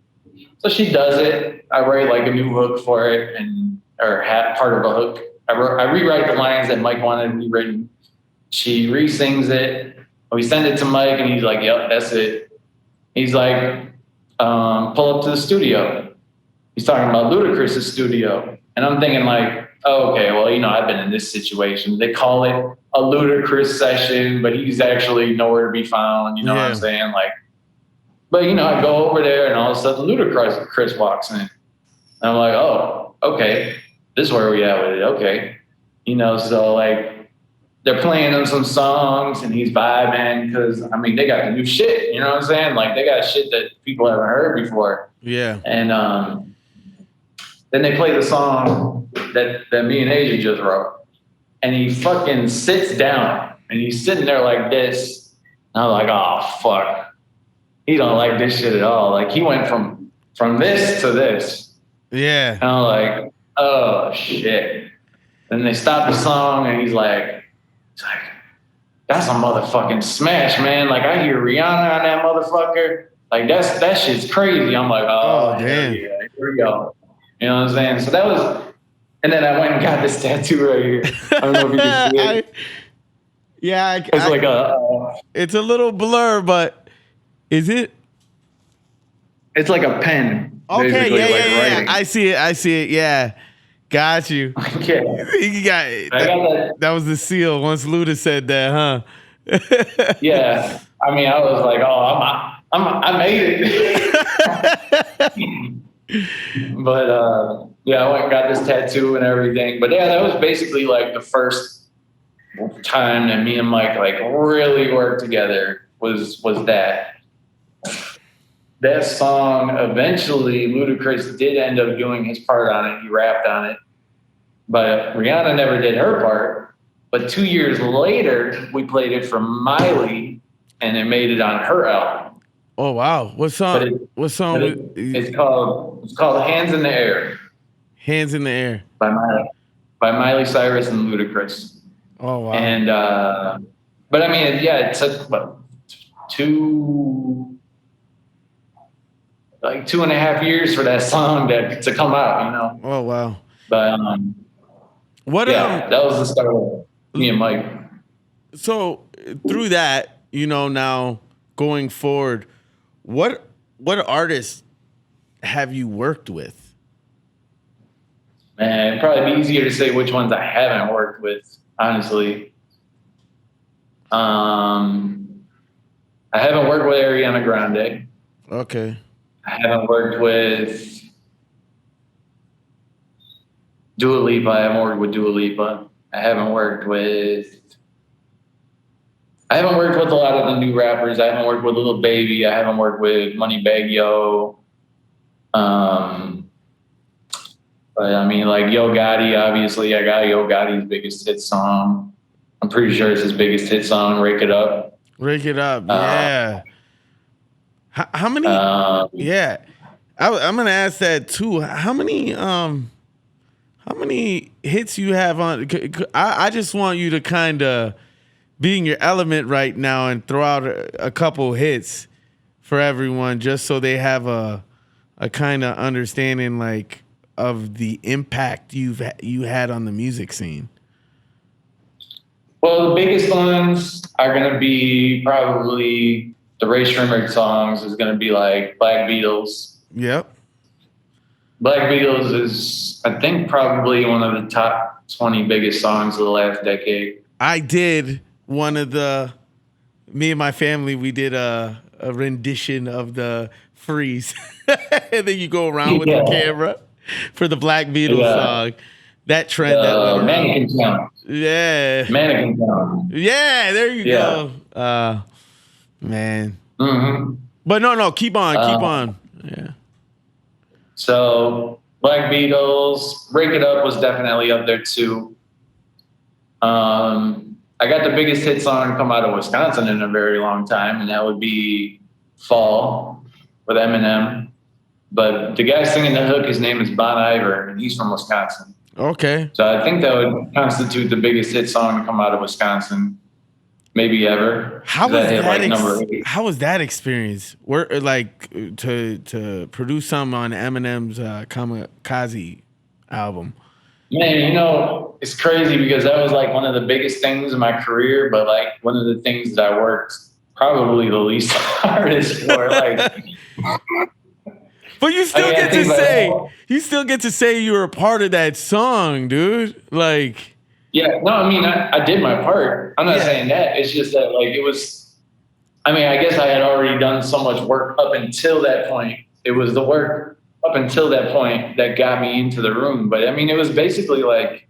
So she does it. I write like a new hook for it, or part of a hook. I rewrite the lines that Mike wanted rewritten. She re-sings it. We send it to Mike, and he's like, yep, that's it. He's like, pull up to the studio. He's talking about Ludacris's studio. And I'm thinking like, oh, okay, well, you know, I've been in this situation. They call it a Ludacris session, but he's actually nowhere to be found. You know what I'm saying? Like, but, you know, I go over there, and all of a sudden Ludacris walks in. And I'm like, oh, okay, this is where we at with it. Okay. You know, so like, they're playing him some songs, and he's vibing because, I mean, they got the new shit. You know what I'm saying? Like, they got shit that people haven't heard before. Yeah. And then they play the song that me and Asia just wrote. And he fucking sits down, and he's sitting there like this. And I'm like, oh, fuck. He don't like this shit at all. Like, he went from this to this. Yeah. And I'm like, oh, shit. Then they stop the song, and he's like, that's a motherfucking smash, man. Like, I hear Rihanna on that motherfucker. Like, that shit's crazy. I'm like, oh damn. Yeah, here we go. You know what I'm saying? So that was, and then I went and got this tattoo right here. I don't know if you can see it. It's a little blur, but is it? It's like a pen. Okay, yeah. I see it. Yeah. Got you. Okay. You got it. That was the seal once Luda said that, huh? Yeah. I mean, I was like, oh, I made it. But yeah, I went and got this tattoo and everything. But yeah, that was basically like the first time that me and Mike like really worked together was that. That song, eventually, Ludacris did end up doing his part on it. He rapped on it. But Rihanna never did her part. But 2 years later, we played it for Miley, and it made it on her album. Oh, wow. What song? It's called Hands in the Air. Hands in the Air. By Miley Cyrus and Ludacris. Oh, wow. And, but I mean, yeah, it took about 2.5 years for that song to come out, you know? Oh, wow. But, that was the start of me and Mike. So through that, you know, now going forward, what artists have you worked with? Man, it'd probably be easier to say which ones I haven't worked with, honestly. I haven't worked with Ariana Grande. Okay. I haven't worked with Dua Lipa. I haven't worked with Dua Lipa. I haven't worked with a lot of the new rappers. I haven't worked with Lil Baby. I haven't worked with Moneybagg Yo. But I mean, like Yo Gotti, obviously, I got Yo Gotti's biggest hit song. I'm pretty sure it's his biggest hit song, Rake It Up. Rake It Up, yeah. How many? Yeah, I'm gonna ask that too. How many hits you have on? I just want you to kind of be in your element right now and throw out a couple hits. for everyone, just so they have a kind of understanding like of the impact you had on the music scene? Well, the biggest ones are going to be probably the Ray Shrimmer songs is going to be like Black Beatles. Yep. Black Beatles is, I think, probably one of the top 20 biggest songs of the last decade. I did me and my family, we did a rendition of the Freeze. And then you go around with the camera for the Black Beatles song. That trend that went around. Mannequin Town. Yeah. Mannequin Town. Yeah, there you go. Man. Mm-hmm. But no, keep on. Yeah. So Black Beatles, Break It Up was definitely up there too. I got the biggest hit song come out of Wisconsin in a very long time, and that would be Fall with Eminem. But the guy singing the hook, his name is Bon Iver, and he's from Wisconsin. Okay. So I think that would constitute the biggest hit song to come out of Wisconsin, maybe ever. How was that experience? Where like to produce something on Eminem's Kamikaze album? Man, it's crazy because that was like one of the biggest things in my career, but like one of the things that I worked probably the least hardest for. Like, but you still get to say you were a part of that song, dude. Like, yeah, no, I mean, I did my part. I'm not saying that. It's just that like it was. I mean, I guess I had already done so much work up until that point. It was the work up until that point that got me into the room. But I mean, it was basically like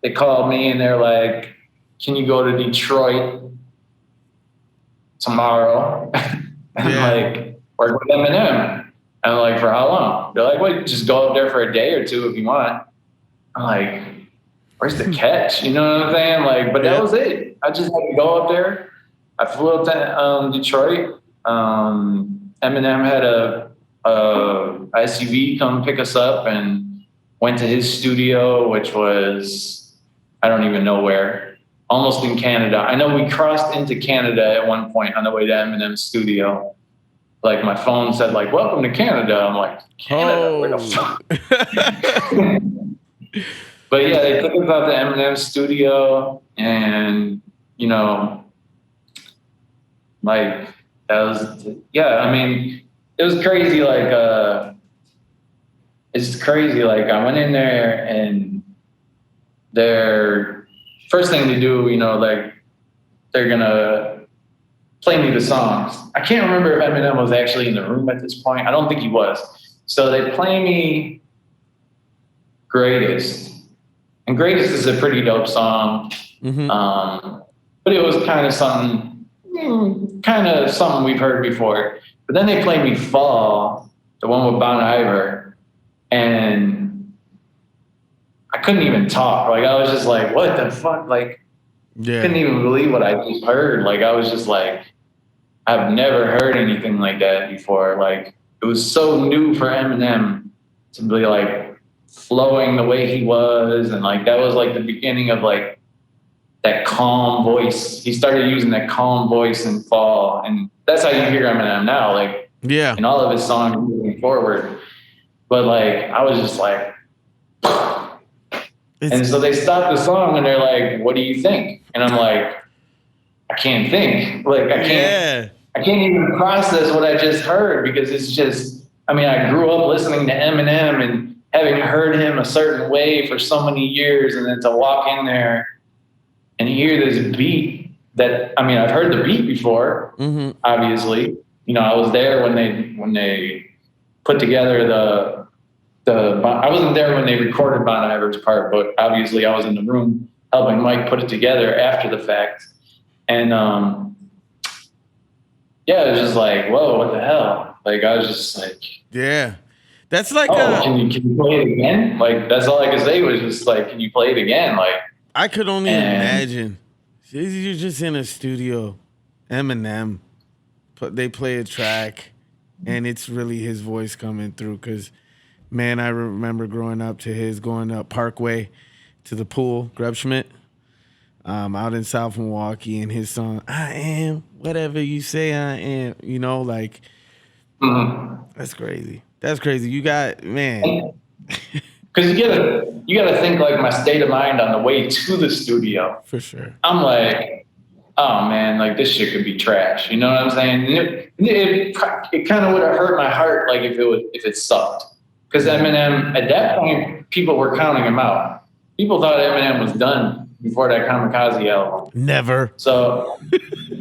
they called me and they're like, "Can you go to Detroit tomorrow?" And like work with Eminem. And I'm like, "For how long?" They're like, "Well, just go up there for a day or two if you want." I'm like, "Where's the catch?" You know what I'm saying? Like, but that was it. I just had to go up there. I flew up to Detroit. Eminem had a SUV come pick us up and went to his studio, which was, I don't even know where, almost in Canada. I know we crossed into Canada at one point on the way to Eminem's studio. Like my phone said like, "Welcome to Canada." I'm like, Canada? Where the fuck? But yeah, they took us out to Eminem's studio and, like that was, I mean, it was crazy. Like, it's crazy. Like I went in there and their first thing to do, like they're going to play me the songs. I can't remember if Eminem was actually in the room at this point. I don't think he was. So they play me Greatest. And Greatest is a pretty dope song. Mm-hmm. But it was kind of something we've heard before. But then they played me Fall, the one with Bon Iver, and I couldn't even talk. Like I was just like, what the fuck? Like, couldn't even believe what I just heard. Like I was just like, I've never heard anything like that before. Like it was so new for Eminem to be like flowing the way he was, and like that was like the beginning of like that calm voice. He started using that calm voice in Fall, and that's how you hear Eminem now, like in all of his songs moving forward. But like I was just like, and so they stopped the song and they're like, "What do you think?" And I'm like, I can't think. Like I can't even process what I just heard because it's just. I mean, I grew up listening to Eminem and having heard him a certain way for so many years, and then to walk in there and hear this beat that, I mean, I've heard the beat before, obviously. I was there when they put together I wasn't there when they recorded Bon Iver's part, but obviously I was in the room helping Mike put it together after the fact. And it was just like, whoa, what the hell? Like, I was just like... Yeah. That's like can you play it again? Like, that's all I could say was just like, can you play it again? Like, I could only imagine. You're just in a studio, Eminem, they play a track, and it's really his voice coming through. Because, man, I remember growing up to going up Parkway to the pool, Grub Schmidt. out in South Milwaukee, and his song "I Am Whatever You Say I Am." You know, like that's crazy. That's crazy. You got man. Because you gotta think like my state of mind on the way to the studio. For sure. I'm like, oh man, like this shit could be trash. You know what I'm saying? And it kind of would have hurt my heart like if it sucked. Because Eminem at that point, people were counting him out. People thought Eminem was done before that Kamikaze album. Never. So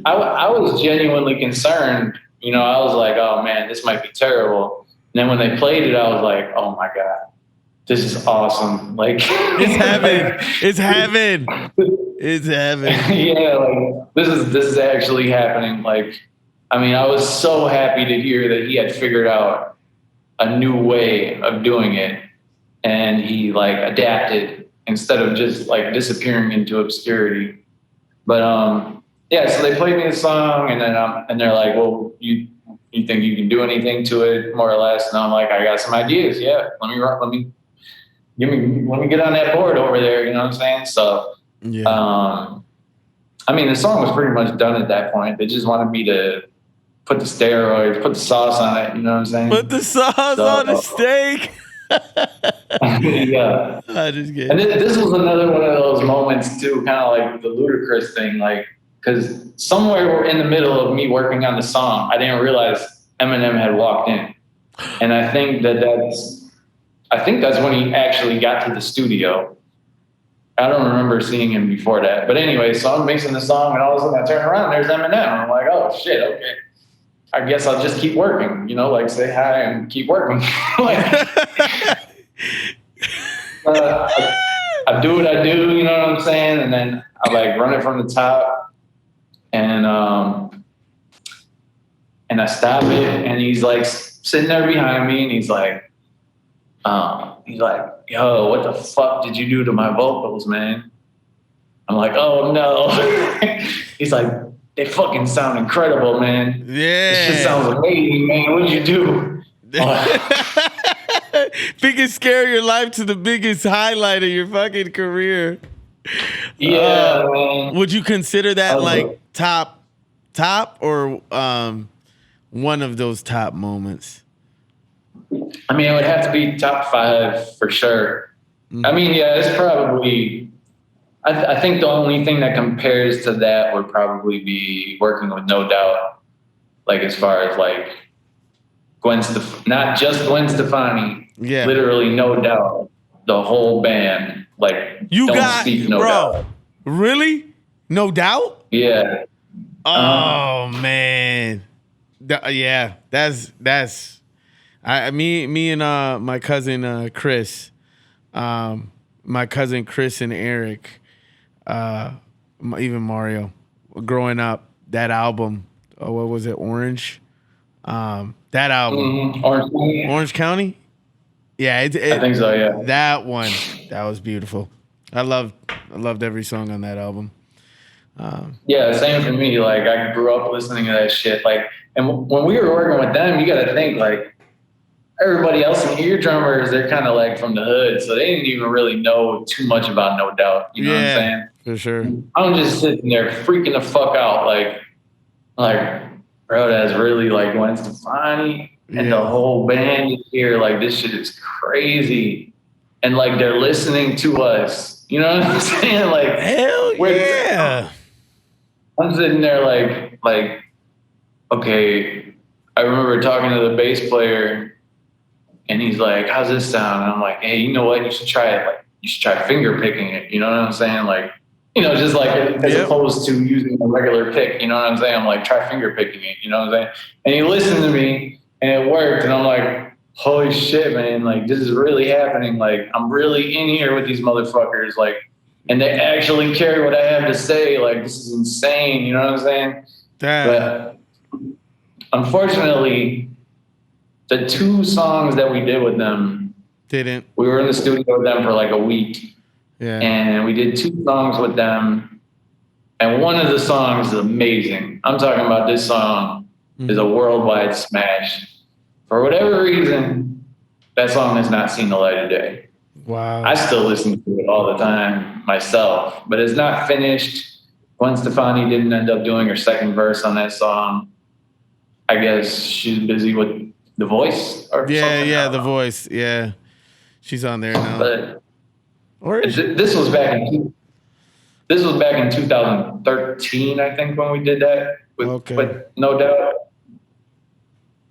I was genuinely concerned. You know, I was like, oh man, this might be terrible. And then when they played it, I was like, oh my God. This is awesome. Like it's heaven. It's heaven. It's heaven. Yeah, like this is actually happening. Like, I mean, I was so happy to hear that he had figured out a new way of doing it, and he like adapted instead of just like disappearing into obscurity. But yeah, so they played me the song, and then and they're like, well, you think you can do anything to it, more or less? And I'm like, I got some ideas. Yeah, let me get on that board over there. You know what I'm saying? So, yeah. I mean, the song was pretty much done at that point. They just wanted me to put the steroids, put the sauce on it. You know what I'm saying? Put the sauce on the steak. Yeah. I just get. And this was another one of those moments too, kind of like the ludicrous thing, like because somewhere in the middle of me working on the song, I didn't realize Eminem had walked in, and I think that's when he actually got to the studio. I don't remember seeing him before that. But anyway, so I'm mixing the song, and all of a sudden I turn around, and there's Eminem. I'm like, oh, shit, okay. I guess I'll just keep working, you know, like say hi and keep working. I do what I do, you know what I'm saying? And then I like run it from the top, and I stop it, and he's like sitting there behind me, and he's like, yo, what the fuck did you do to my vocals, man? I'm like, oh no. He's like, they fucking sound incredible, man. Yeah. This shit sounds amazing, man. What'd you do? Biggest scare of your life to the biggest highlight of your fucking career. Yeah, man. Would you consider that like top or one of those top moments? I mean, it would have to be top 5 for sure. Mm-hmm. I mean, yeah, it's probably, I think the only thing that compares to that would probably be working with No Doubt. Like as far as like not just Gwen Stefani, literally No Doubt, the whole band. Like you don't got, speak No bro, Doubt. Really? No Doubt? Yeah. Oh man. Yeah, that's me and my cousin Chris, my cousin Chris and Eric, even Mario, growing up, that album, what was it, Orange? That album, Orange County. Yeah, I think so. Yeah, that one, that was beautiful. I loved every song on that album. Yeah, same for me. Like I grew up listening to that shit. Like, and when we were working with them, you got to think like everybody else in here, drummers, they're kind of like from the hood, so they didn't even really know too much about No Doubt. You know what I'm saying? For sure. I'm just sitting there freaking the fuck out, like, bro, that's really like Gwen Stefani and the whole band is here. Like, this shit is crazy, and like they're listening to us. You know what I'm saying? Like, hell yeah. I'm sitting there like, okay. I remember talking to the bass player, and he's like, "How's this sound?" And I'm like, "Hey, you know what? You should try it. Like, you should try finger picking it. You know what I'm saying? Like, you know, just like as opposed to using a regular pick. You know what I'm saying? I'm like, try finger picking it. You know what I'm saying?" And he listened to me, and it worked. And I'm like, "Holy shit, man! Like, this is really happening. Like, I'm really in here with these motherfuckers. Like, and they actually care what I have to say. Like, this is insane. You know what I'm saying?" But unfortunately, the 2 songs that we did with them didn't. We were in the studio with them for like a week. Yeah. And we did 2 songs with them. And one of the songs is amazing. I'm talking about this song is a worldwide smash. For whatever reason, that song has not seen the light of day. Wow. I still listen to it all the time myself, but it's not finished. Gwen Stefani didn't end up doing her second verse on that song. I guess she's busy with The Voice or something. Yeah, The Voice. Yeah, she's on there now. But or is she? This was back in 2013, I think, when we did that with No Doubt.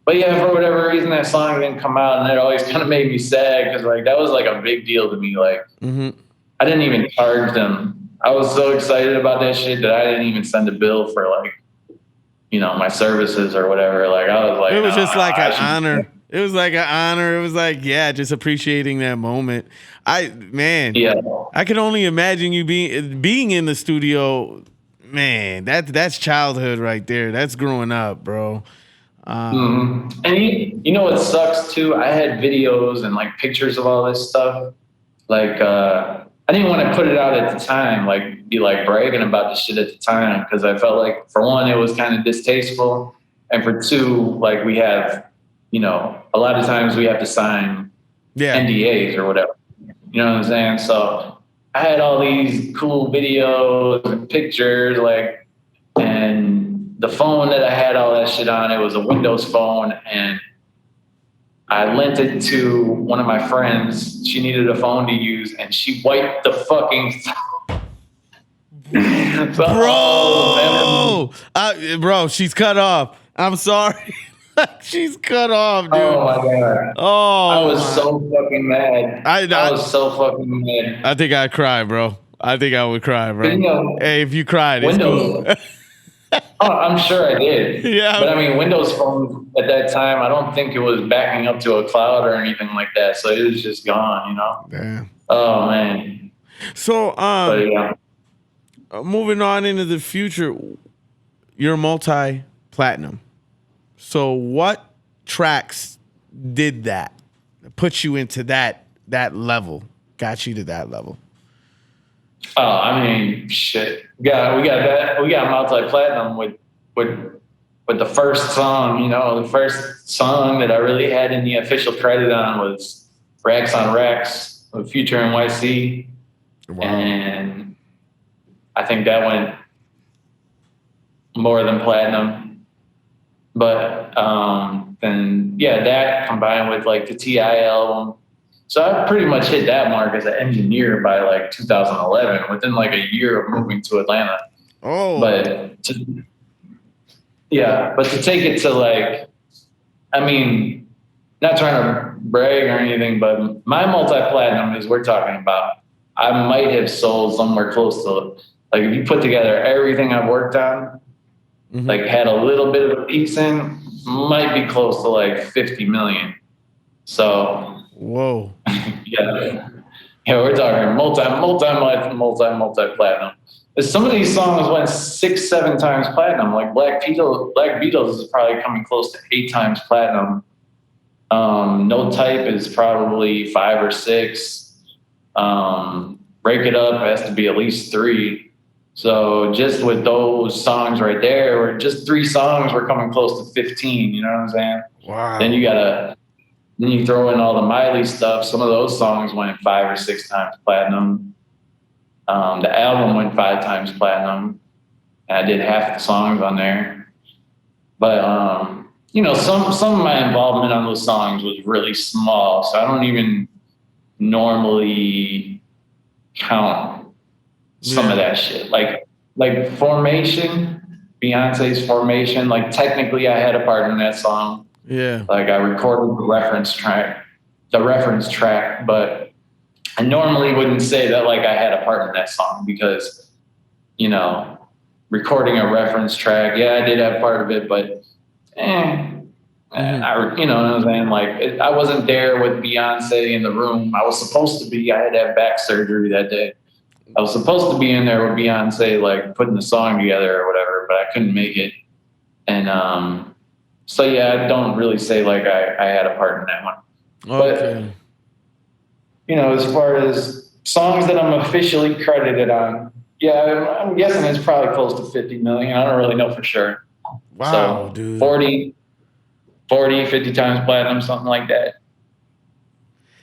But yeah, for whatever reason, that song didn't come out, and it always kind of made me sad because like that was like a big deal to me. Like I didn't even charge them. I was so excited about that shit that I didn't even send a bill for like, my services or whatever. Like I was like, it was just like an honor. It was like an honor. It was like, just appreciating that moment. I could only imagine you being in the studio. Man, that's childhood right there. That's growing up, bro. And you know what sucks too? I had videos and like pictures of all this stuff. Like I didn't want to put it out at the time, like be like bragging about the shit at the time, because I felt like for one, it was kind of distasteful, and for two, like we have, a lot of times we have to sign NDAs or whatever. You know what I'm saying? So I had all these cool videos and pictures, like, and the phone that I had all that shit on, it was a Windows phone, and I lent it to one of my friends. She needed a phone to use, and she wiped the fucking bro, she's cut off. I'm sorry. She's cut off, dude. Oh my god. I was so fucking mad. I was so fucking mad. I think I'd cry, bro. I think I would cry, bro. Hey, if you cried, it's cool. I'm sure I did. Yeah. But I mean, Windows Phone at that time, I don't think it was backing up to a cloud or anything like that. So it was just gone, Damn. Oh man. So, moving on into the future, you're multi-platinum. So what tracks did that? Put you into that level, got you to that level? Oh, I mean, shit. We got multi-platinum with the first song. The first song that I really had in the official credit on was "Racks on Racks" with Future NYC, and I think that went more than platinum. But then that combined with like the T.I. album. So I pretty much hit that mark as an engineer by like 2011, within like a year of moving to Atlanta. Oh, but to take it to like, I mean, not trying to brag or anything, but my multi-platinum is we're talking about. I might have sold somewhere close to, like, if you put together everything I've worked on, like had a little bit of a piece in, might be close to like 50 million. So. Whoa. Yeah, we're talking multi-platinum. Some of these songs went 6-7 times platinum. Like Black Beatles is probably coming close to 8 times platinum. No Type is probably 5 or 6. Break It Up has to be at least 3. So just with those songs right there, or just 3 songs, we're coming close to 15. You know what I'm saying? Wow. Then you throw in all the Miley stuff. Some of those songs went 5 or 6 times platinum. The album went 5 times platinum. And I did half the songs on there. But some of my involvement on those songs was really small, so I don't even normally count some of that shit. Like Formation, Beyonce's Formation. Like technically, I had a part in that song. Yeah. Like I recorded the reference track, but I normally wouldn't say that like I had a part in that song because, recording a reference track, I did have part of it, but you know what I'm saying? Like I wasn't there with Beyonce in the room. I was supposed to be. I had to have back surgery that day. I was supposed to be in there with Beyonce, like putting the song together or whatever, but I couldn't make it. And so I don't really say like I had a part in that one. Okay. But as far as songs that I'm officially credited on, I'm guessing it's probably close to 50 million. I don't really know for sure. Wow, so dude. 40, 50 times platinum, something like that.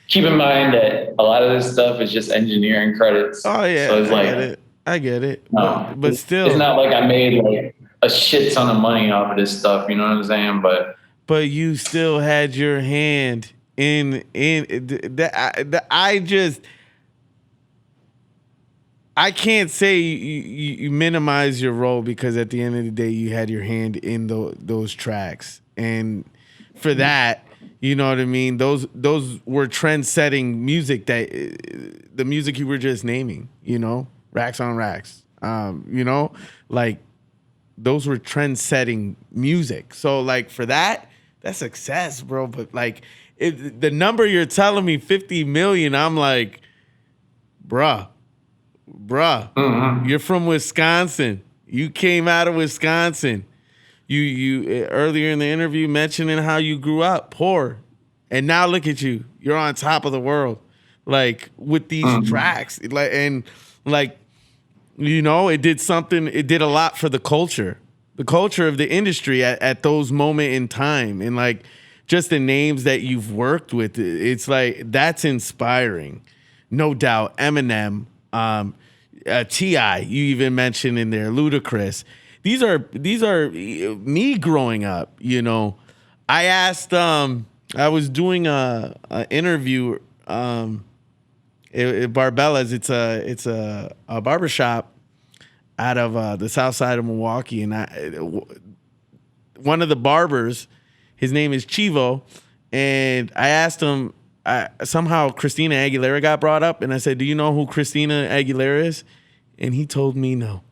keep in mind that a lot of this stuff is just engineering credits. Oh yeah, So it's I like, get it. I get it. no, But it's still, not like I made like a shit ton of money off of this stuff. You know what I'm saying? but you still had your hand in that. I can't say you minimize your role, because at the end of the day, you had your hand in those tracks, and for that, you know what I mean. Those were trend-setting music, that the music you were just naming. You know, racks on racks. You know, like those were trend-setting music. So like for that, that's success, bro. But like the number you're telling me, 50 million, I'm like, bruh. You're from Wisconsin. You came out of Wisconsin. You earlier in the interview mentioning how you grew up poor, and now look at you. You're on top of the world, like with these tracks, like you know, it did something. It did a lot for the culture of the industry at those moment in time, and like just the names that you've worked with. It's like that's inspiring, no doubt. Eminem. Ti, you even mentioned in there, Ludacris. These are me growing up. You know, I asked. I was doing a interview. At Barbella's. It's a barbershop out of the south side of Milwaukee, and one of the barbers, his name is Chivo, and I asked him. Somehow Christina Aguilera got brought up, and I said, "Do you know who Christina Aguilera is?" And he told me no.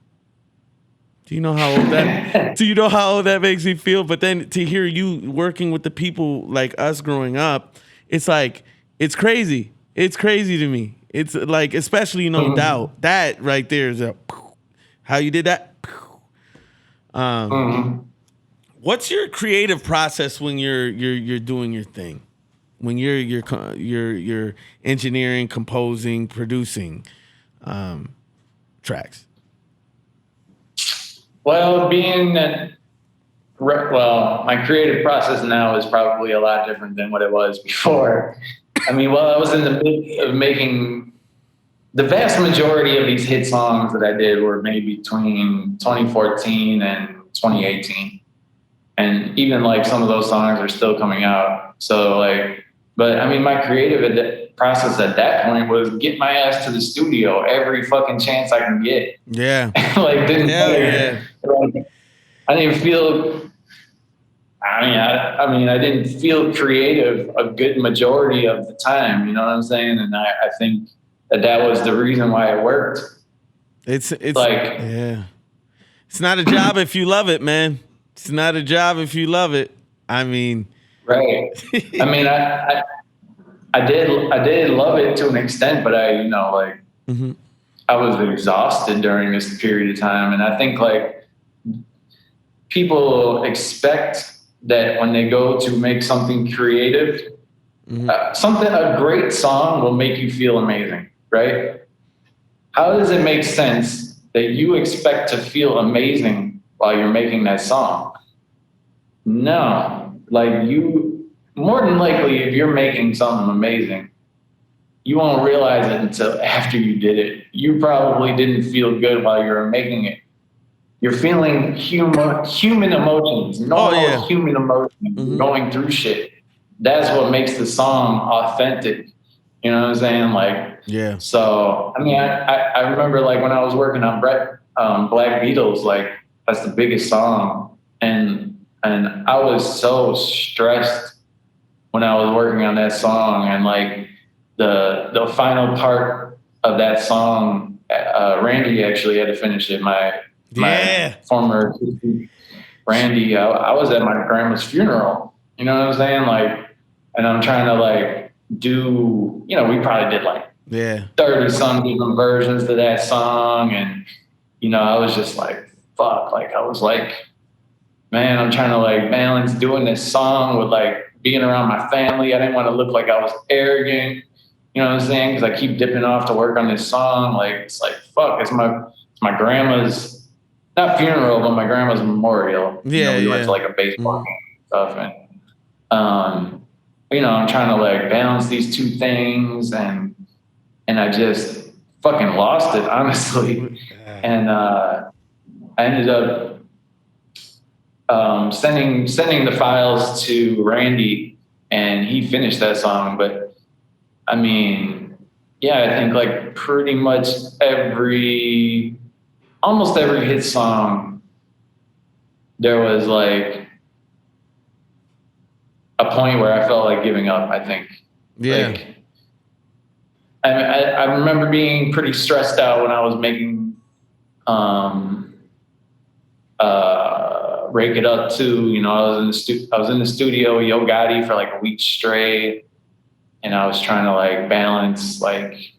Do you know how old that? Do you know how old that makes me feel? But then to hear you working with the people like us growing up, it's like it's crazy. It's crazy to me. It's like, especially No Doubt. That right there is how you did that. What's your creative process when you're doing your thing? When you're engineering, composing, producing tracks? Well, my creative process now is probably a lot different than what it was before. I mean, while I was in the midst of making the vast majority of these hit songs that I did were made between 2014 and 2018. And even like some of those songs are still coming out. So like, but I mean, my creative process at that point was get my ass to the studio every fucking chance I can get. Yeah. Like, Yeah. I didn't feel, I mean, I didn't feel creative a good majority of the time, you know what I'm saying? And I think that was the reason why it worked. It's like, yeah. It's not a job if you love it, man. It's not a job if you love it. I mean, right. I mean, I did love it to an extent, but I was exhausted during this period of time. And I think like people expect that when they go to make something creative, a great song will make you feel amazing, right? How does it make sense that you expect to feel amazing while you're making that song? No, like more than likely, if you're making something amazing, you won't realize it until after you did it. You probably didn't feel good while you were making it. You're feeling human emotions, normal human emotions, going through shit. That's what makes the song authentic. You know what I'm saying? Like, yeah. So, I mean, I remember like when I was working on Black Beatles, like that's the biggest song. And I was so stressed when I was working on that song, and like the final part of that song, Randy actually had to finish it. My former Randy, I was at my grandma's funeral. You know what I'm saying? Like, and I'm trying to like do, we probably did like 30 some different versions of that song, and I was just like, fuck. Like I was like, man, I'm trying to like balance doing this song with like being around my family. I didn't want to look like I was arrogant. You know what I'm saying? Because I keep dipping off to work on this song. Like it's like, fuck. It's my grandma's, not funeral, but my grandma's memorial. We went to like a baseball game and stuff, and I'm trying to like balance these two things, and I just fucking lost it, honestly. And I ended up sending the files to Randy, and he finished that song. But I mean, yeah, I think like pretty much almost every hit song, there was like a point where I felt like giving up, I think. Yeah. Like, I remember being pretty stressed out when I was making Rake It Up too. I was in the studio with Yo Gotti for like a week straight, and I was trying to like balance like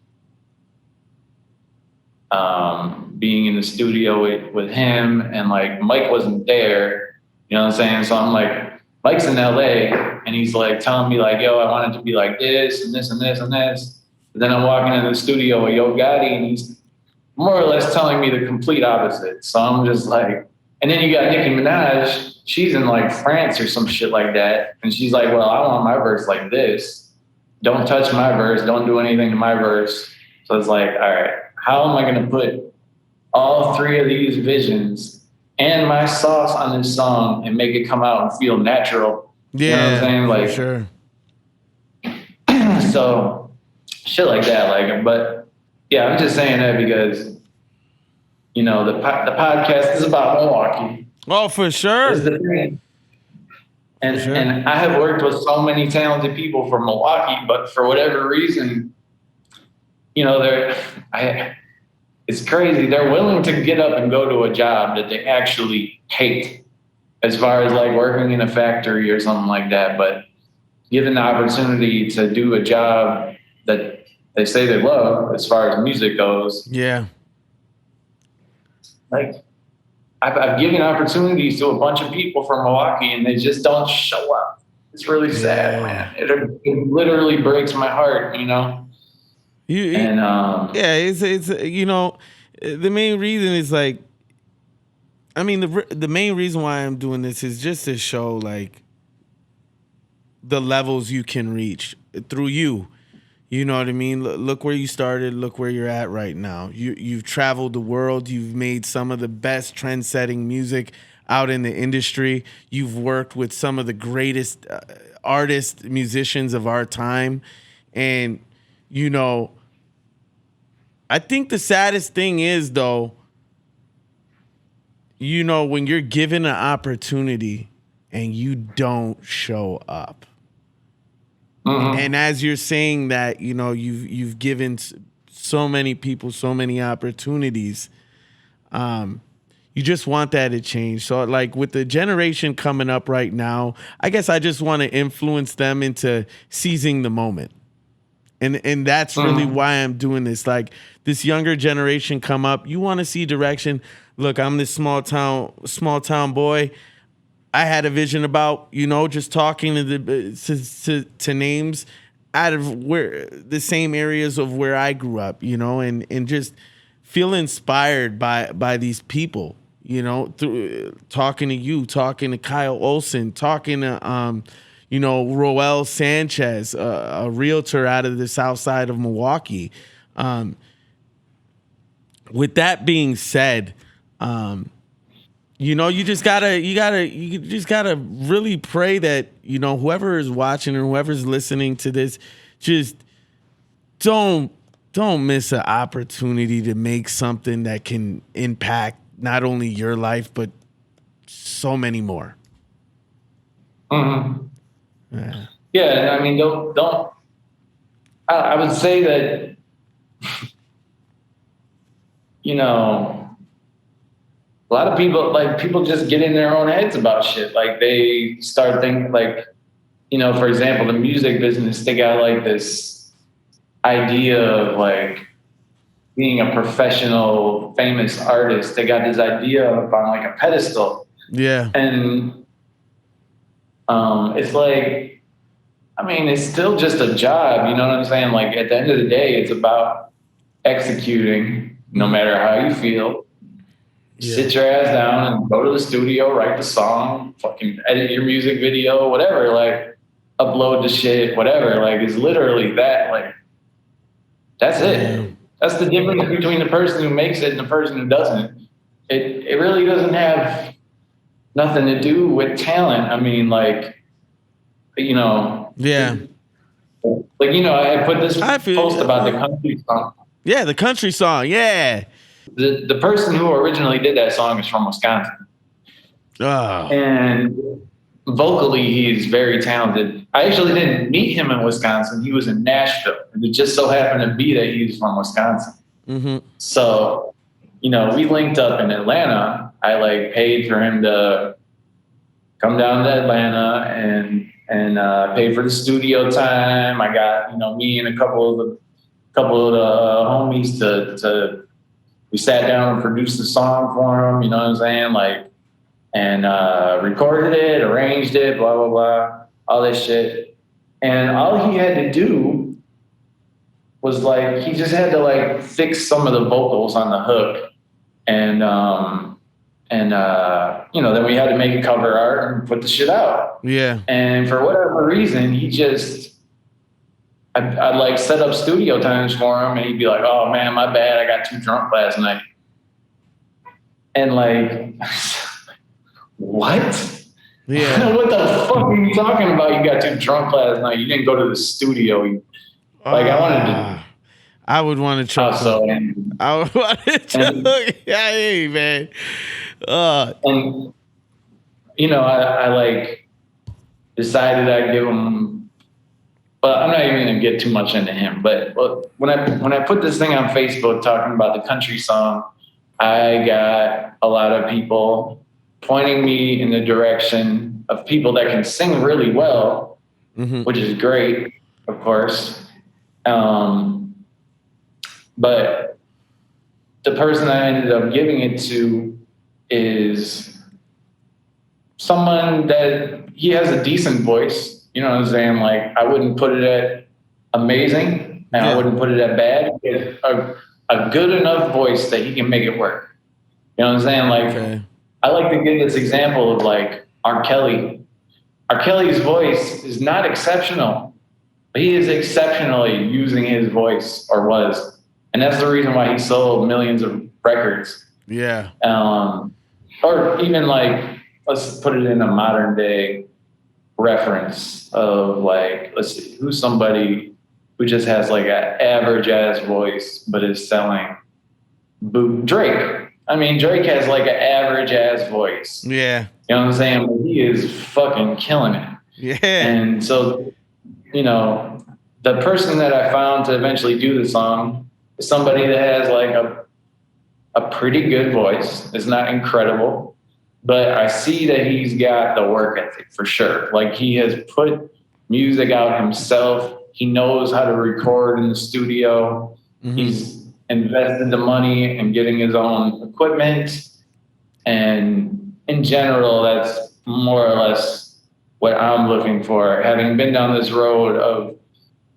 being in the studio with him, and like Mike wasn't there. You know what I'm saying? So I'm like, Mike's in LA, and he's like telling me like, yo, I want it to be like this and this and this and this. But then I'm walking into the studio with Yo Gotti, and he's more or less telling me the complete opposite. So I'm just like, and then you got Nicki Minaj. She's in like France or some shit like that. And she's like, well, I want my verse like this. Don't touch my verse. Don't do anything to my verse. So it's like, all right, how am I going to put all three of these visions and my sauce on this song and make it come out and feel natural? Yeah, you know what I'm saying? Like, for sure. So shit like that. Like, but yeah, I'm just saying that because, the podcast is about Milwaukee. Oh, for sure. Is the thing. And I have worked with so many talented people from Milwaukee, but for whatever reason, it's crazy. They're willing to get up and go to a job that they actually hate, as far as like working in a factory or something like that. But given the opportunity to do a job that they say they love, as far as music goes. Yeah. Like, I've given opportunities to a bunch of people from Milwaukee, and they just don't show up. It's really sad, man. It literally breaks my heart, It's the main reason is like, I mean, the main reason why I'm doing this is just to show like the levels you can reach through you. You know what I mean? Look where you started. Look where you're at right now. You've traveled the world. You've made some of the best trend-setting music out in the industry. You've worked with some of the greatest artists, musicians of our time. And, I think the saddest thing is, though, when you're given an opportunity and you don't show up. Mm-hmm. And as you're saying that, you've given so many people so many opportunities. You just want that to change. So like with the generation coming up right now, I guess I just want to influence them into seizing the moment. And that's really why I'm doing this. Like this younger generation come up, you want to see direction. Look, I'm this small town boy. I had a vision about, just talking to names out of where the same areas of where I grew up, and just feel inspired by these people, through talking to you, talking to Kyle Olson, talking to, Roel Sanchez, a realtor out of the south side of Milwaukee. With that being said, you just gotta really pray that, whoever is watching or whoever's listening to this, just don't miss an opportunity to make something that can impact not only your life, but so many more. Mm-hmm. Yeah. I mean, don't, I would say that, a lot of people just get in their own heads about shit. Like they start thinking like, for example, the music business, they got like this idea of like being a professional, famous artist. They got this idea of on like a pedestal. Yeah. And it's like, I mean, it's still just a job. You know what I'm saying? Like at the end of the day, it's about executing no matter how you feel. Yeah. Sit your ass down and go to the studio, write the song, fucking edit your music video, whatever. Like, upload the shit, whatever. Like, it's literally that. Like, that's it. That's the difference between the person who makes it and the person who doesn't. It really doesn't have nothing to do with talent. I mean, like, you know. Yeah. Like, you know, I put this post about the feel country song. Yeah, the country song. Yeah. The person who originally did that song is from Wisconsin. Oh. And vocally, he's very talented. I actually didn't meet him in Wisconsin. He was in Nashville. And it just so happened to be that he was from Wisconsin. Mm-hmm. So, you know, we linked up in Atlanta. I like paid for him to come down to Atlanta and pay for the studio time. I got, you know, me and a couple of the homies to we sat down and produced the song for him. You know what I'm saying? Like, and recorded it, arranged it, blah blah blah, all this shit. And all he had to do was like he just had to like fix some of the vocals on the hook, and you know, then we had to make a cover art and put the shit out. Yeah. And for whatever reason, he just, I'd like set up studio times for him, and he'd be like, "Oh man, my bad, I got too drunk last night." And like, what? Yeah. What the fuck are you talking about? You got too drunk last night. You didn't go to the studio. Like, I wanted to. I would want to choke. I would want to choke. Yeah, hey, man. And you know, I like decided I'd give him. But I'm not even gonna get too much into him. But when I put this thing on Facebook talking about the country song, I got a lot of people pointing me in the direction of people that can sing really well, mm-hmm. which is great, of course. But the person I ended up giving it to is someone that he has a decent voice. You know what I'm saying? Like, I wouldn't put it at amazing, and I wouldn't put it at bad. It's a good enough voice that he can make it work. You know what I'm saying? Like, I like to give this example of like R. Kelly. R. Kelly's voice is not exceptional, but he is exceptionally using his voice, or was. And that's the reason why he sold millions of records. Yeah. Or even like, let's put it in a modern day reference of like, let's see, who's somebody who just has like an average ass voice, but is selling Drake. I mean, Drake has like an average ass voice. Yeah. You know what I'm saying? But he is fucking killing it. Yeah. And so, you know, the person that I found to eventually do the song is somebody that has like a pretty good voice. It's not incredible, but I see that he's got the work ethic for sure. Like, he has put music out himself. He knows how to record in the studio. Mm-hmm. He's invested the money in getting his own equipment. And in general, that's more or less what I'm looking for. Having been down this road of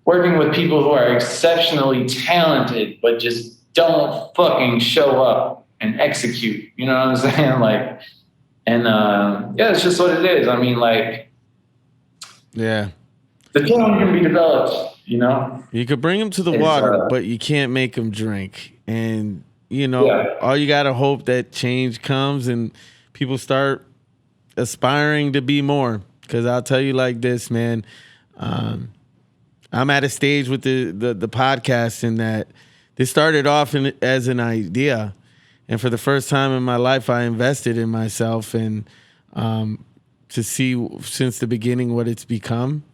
working with people who are exceptionally talented, but just don't fucking show up and execute. You know what I'm saying? Like, and yeah, it's just what it is. I mean, like, yeah, the talent can be developed. You know, you could bring them to the water, but you can't make them drink. And you know, all you gotta hope that change comes and people start aspiring to be more. Because I'll tell you like this, man. I'm at a stage with the podcast in that this started off as an idea, and for the first time in my life, I invested in myself, and to see since the beginning what it's become,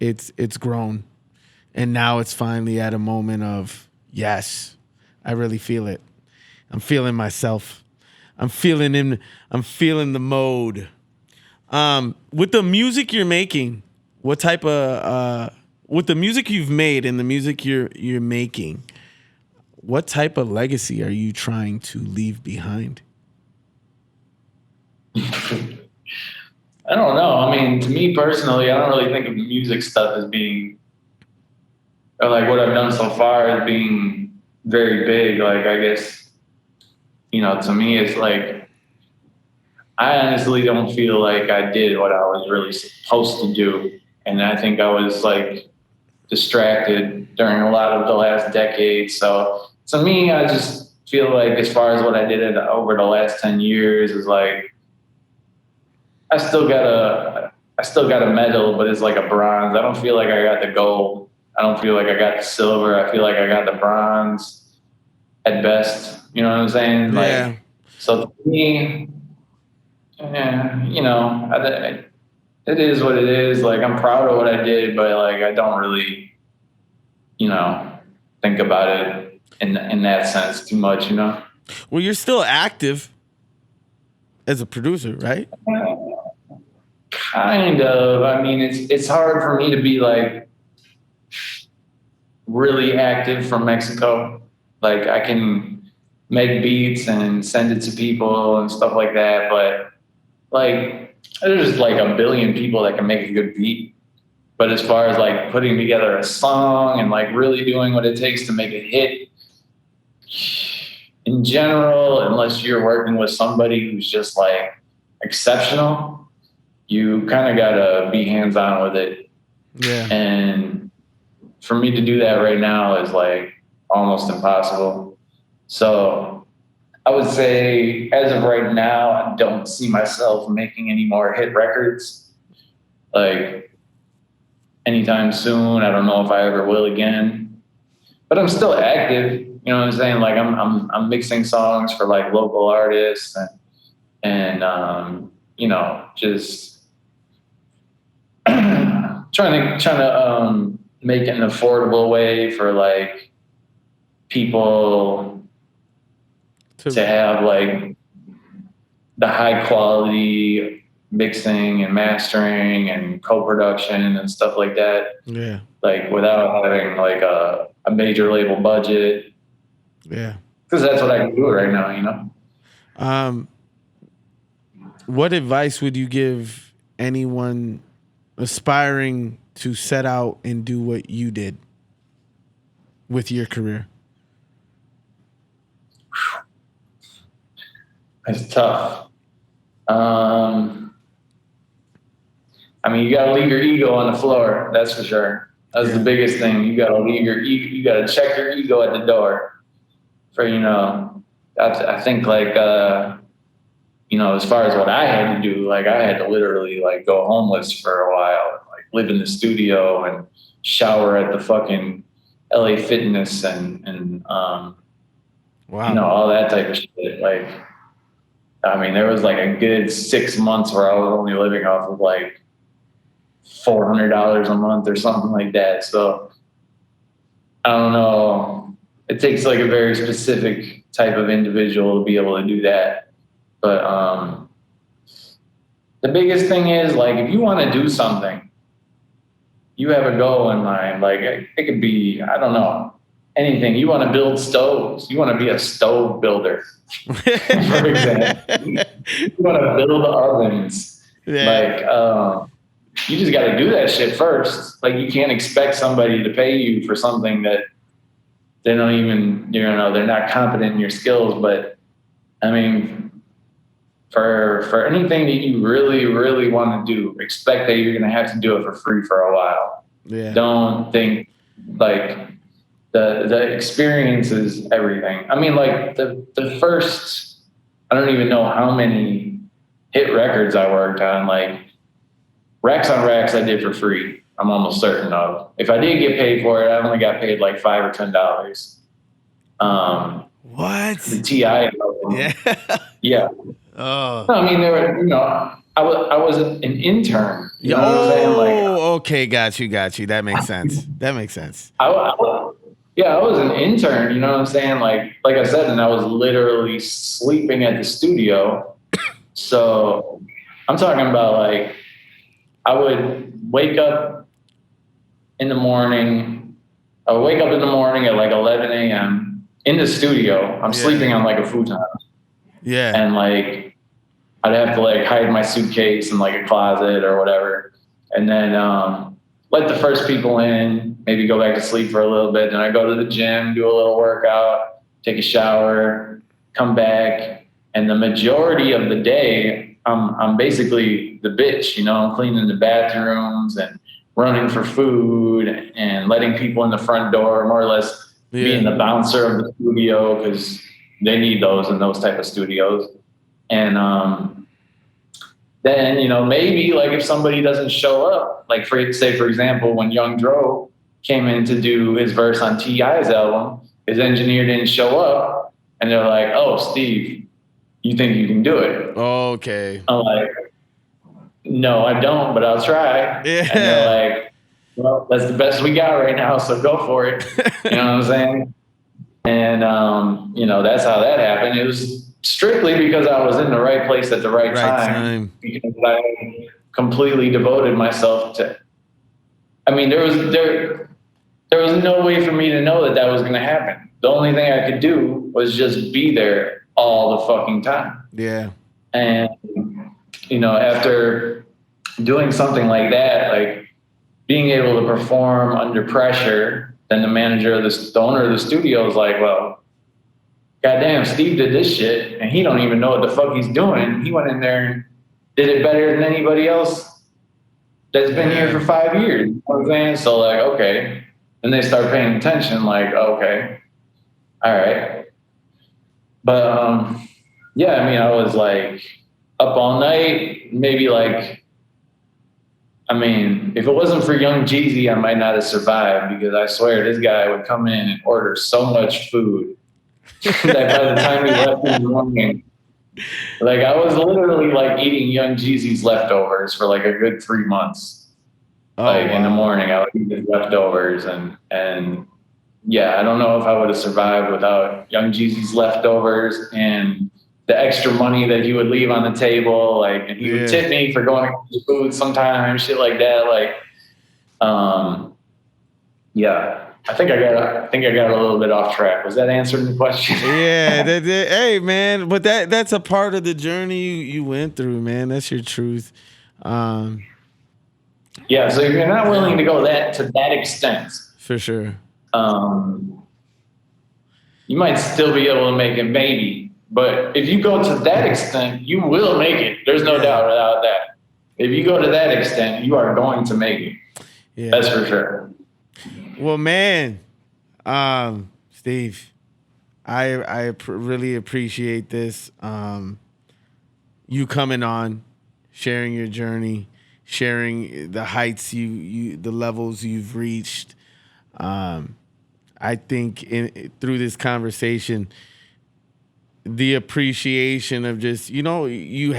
it's grown, and now it's finally at a moment of yes, I really feel it. I'm feeling myself. I'm feeling the mode. With the music you're making, what type of with the music you've made and the music you're making, what type of legacy are you trying to leave behind? I don't know. I mean, to me personally, I don't really think of music stuff as being, or like what I've done so far as being very big. Like, I guess, you know, to me, it's like, I honestly don't feel like I did what I was really supposed to do. And I think I was like distracted during a lot of the last decade. So to me, I just feel like as far as what I did over the last 10 years is like, I still got a medal, but it's like a bronze. I don't feel like I got the gold. I don't feel like I got the silver. I feel like I got the bronze at best. You know what I'm saying? Yeah. Like, so to me, yeah, you know, it is what it is. Like, I'm proud of what I did, but like, I don't really, you know, think about it in that sense too much, you know? Well, you're still active as a producer, right? Kind of. I mean, it's hard for me to be like really active from Mexico. Like, I can make beats and send it to people and stuff like that, but like, there's like a billion people that can make a good beat. But as far as like putting together a song and like really doing what it takes to make a hit, in general, unless you're working with somebody who's just like exceptional, you kind of gotta be hands on with it. Yeah. And for me to do that right now is like almost impossible. So I would say, as of right now, I don't see myself making any more hit records like anytime soon. I don't know if I ever will again, but I'm still active. You know what I'm saying? Like, I'm mixing songs for like local artists and you know, just trying to make an affordable way for like people to have like the high quality mixing and mastering and co-production and stuff like that. Yeah. Like, without having like a major label budget. Yeah. Because that's what I can do right now, you know? What advice would you give anyone aspiring to set out and do what you did with your career? It's tough. I mean, you got to leave your ego on the floor. That's for sure. That's the biggest thing. You got to leave your ego. You got to check your ego at the door. For, you know, I think like, you know, as far as what I had to do, like, I had to literally like go homeless for a while, like live in the studio and shower at the fucking LA Fitness and Wow. you know, all that type of shit. Like, I mean, there was like a good 6 months where I was only living off of like $400 a month or something like that. So I don't know. It takes like a very specific type of individual to be able to do that. But the biggest thing is, like, if you want to do something, you have a goal in mind. Like, it could be, I don't know, anything. You want to build stoves. You want to be a stove builder, for example. You want to build ovens. Yeah. Like, you just got to do that shit first. Like, you can't expect somebody to pay you for something that they don't even, you know, they're not competent in your skills. But I mean, for anything that you really, really want to do, expect that you're going to have to do it for free for a while. Yeah. Don't think like the experience is everything. I mean, like the first, I don't even know how many hit records I worked on, like Racks on Racks I did for free. I'm almost certain of. If I did get paid for it, I only got paid like $5 or $10. What? The TI. Yeah. Yeah. Oh. No, I mean, there were, you know, I was an intern. You know what I'm saying? Like, okay, got you. That makes sense. That makes sense. I was an intern. You know what I'm saying? Like I said, and I was literally sleeping at the studio. So I'm talking about like, I would wake up in the morning. I would wake up in the morning at like 11 a.m. in the studio. I'm sleeping on like a futon. Yeah. And like, I'd have to like hide my suitcase in like a closet or whatever. And then let the first people in, maybe go back to sleep for a little bit. Then I go to the gym, do a little workout, take a shower, come back. And the majority of the day, I'm basically the bitch, you know, I'm cleaning the bathrooms and running for food and letting people in the front door, more or less being the bouncer of the studio, because they need those in those type of studios. And then, you know, maybe like if somebody doesn't show up, like for example, when Young Dro came in to do his verse on T.I.'s album, his engineer didn't show up, and they're like, "Oh, Steve, you think you can do it?" Okay. I'm like, "No, I don't, but I'll try." Yeah. And they're like, "Well, that's the best we got right now, so go for it." You know what I'm saying? And you know, that's how that happened. It was strictly because I was in the right place at the right time. Because I completely devoted myself to. I mean, there was no way for me to know that was going to happen. The only thing I could do was just be there all the fucking time. Yeah. And you know, after doing something like that, like being able to perform under pressure, then the manager of the owner of the studio is like, "Well, goddamn, Steve did this shit, and he don't even know what the fuck he's doing. He went in there and did it better than anybody else that's been here for 5 years." You know what I'm saying? So like, okay. And they start paying attention, like, okay, all right. But yeah, I mean, I was like up all night, maybe like, I mean, if it wasn't for Young Jeezy, I might not have survived, because I swear this guy would come in and order so much food that by the time he left in the morning, like I was literally like eating Young Jeezy's leftovers for like a good 3 months. In the morning, I would eat his leftovers, and yeah, I don't know if I would have survived without Young Jeezy's leftovers and the extra money that he would leave on the table. Like, and he would tip me for going to get food sometimes, shit like that. Like, yeah, I think I got a little bit off track. Was that answering the question? Yeah. Hey, man, but that's a part of the journey you went through, man. That's your truth. Yeah, so if you're not willing to go to that extent, for sure, you might still be able to make it, maybe. But if you go to that extent, you will make it. There's no doubt about that. If you go to that extent, you are going to make it. Yeah. That's for sure. Well, man, Steve, I really appreciate this. You coming on, sharing your journey, sharing the heights the levels you've reached. I think through this conversation, the appreciation of just, you know, you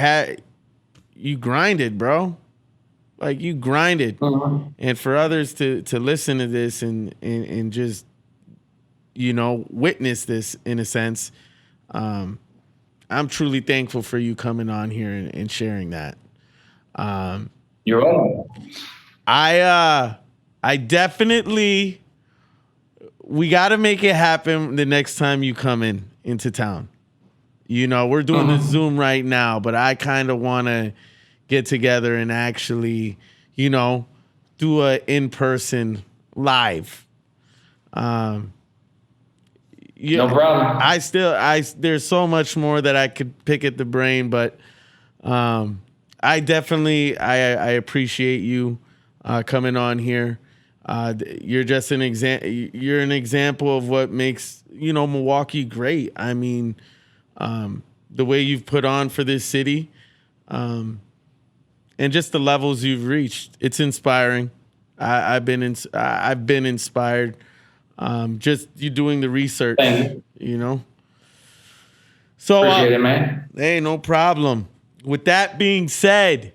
grinded, bro. Like you grinded. Mm-hmm. And for others to listen to this and just, you know, witness this in a sense, I'm truly thankful for you coming on here and sharing that. You're welcome. I definitely, we got to make it happen the next time you come into town. You know, we're doing the Zoom right now, but I kind of want to get together and actually, you know, do a in-person live. No problem. There's so much more that I could pick at the brain, but I definitely, I appreciate you coming on here. You're just an example of what makes, you know, Milwaukee great. I mean, the way you've put on for this city, and just the levels you've reached. It's inspiring. I've been inspired. Just you doing the research, you know. So appreciate it, man. Hey, no problem. With that being said,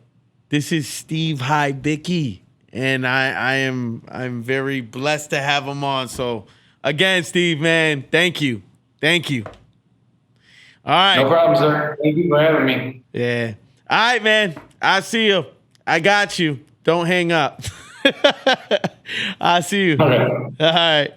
this is Steve Hybicki, and I'm very blessed to have him on. So again, Steve, man, thank you. All right. No problem, sir. Thank you for having me. Yeah. All right, man. I see you. I got you. Don't hang up. I see you. Okay. All right.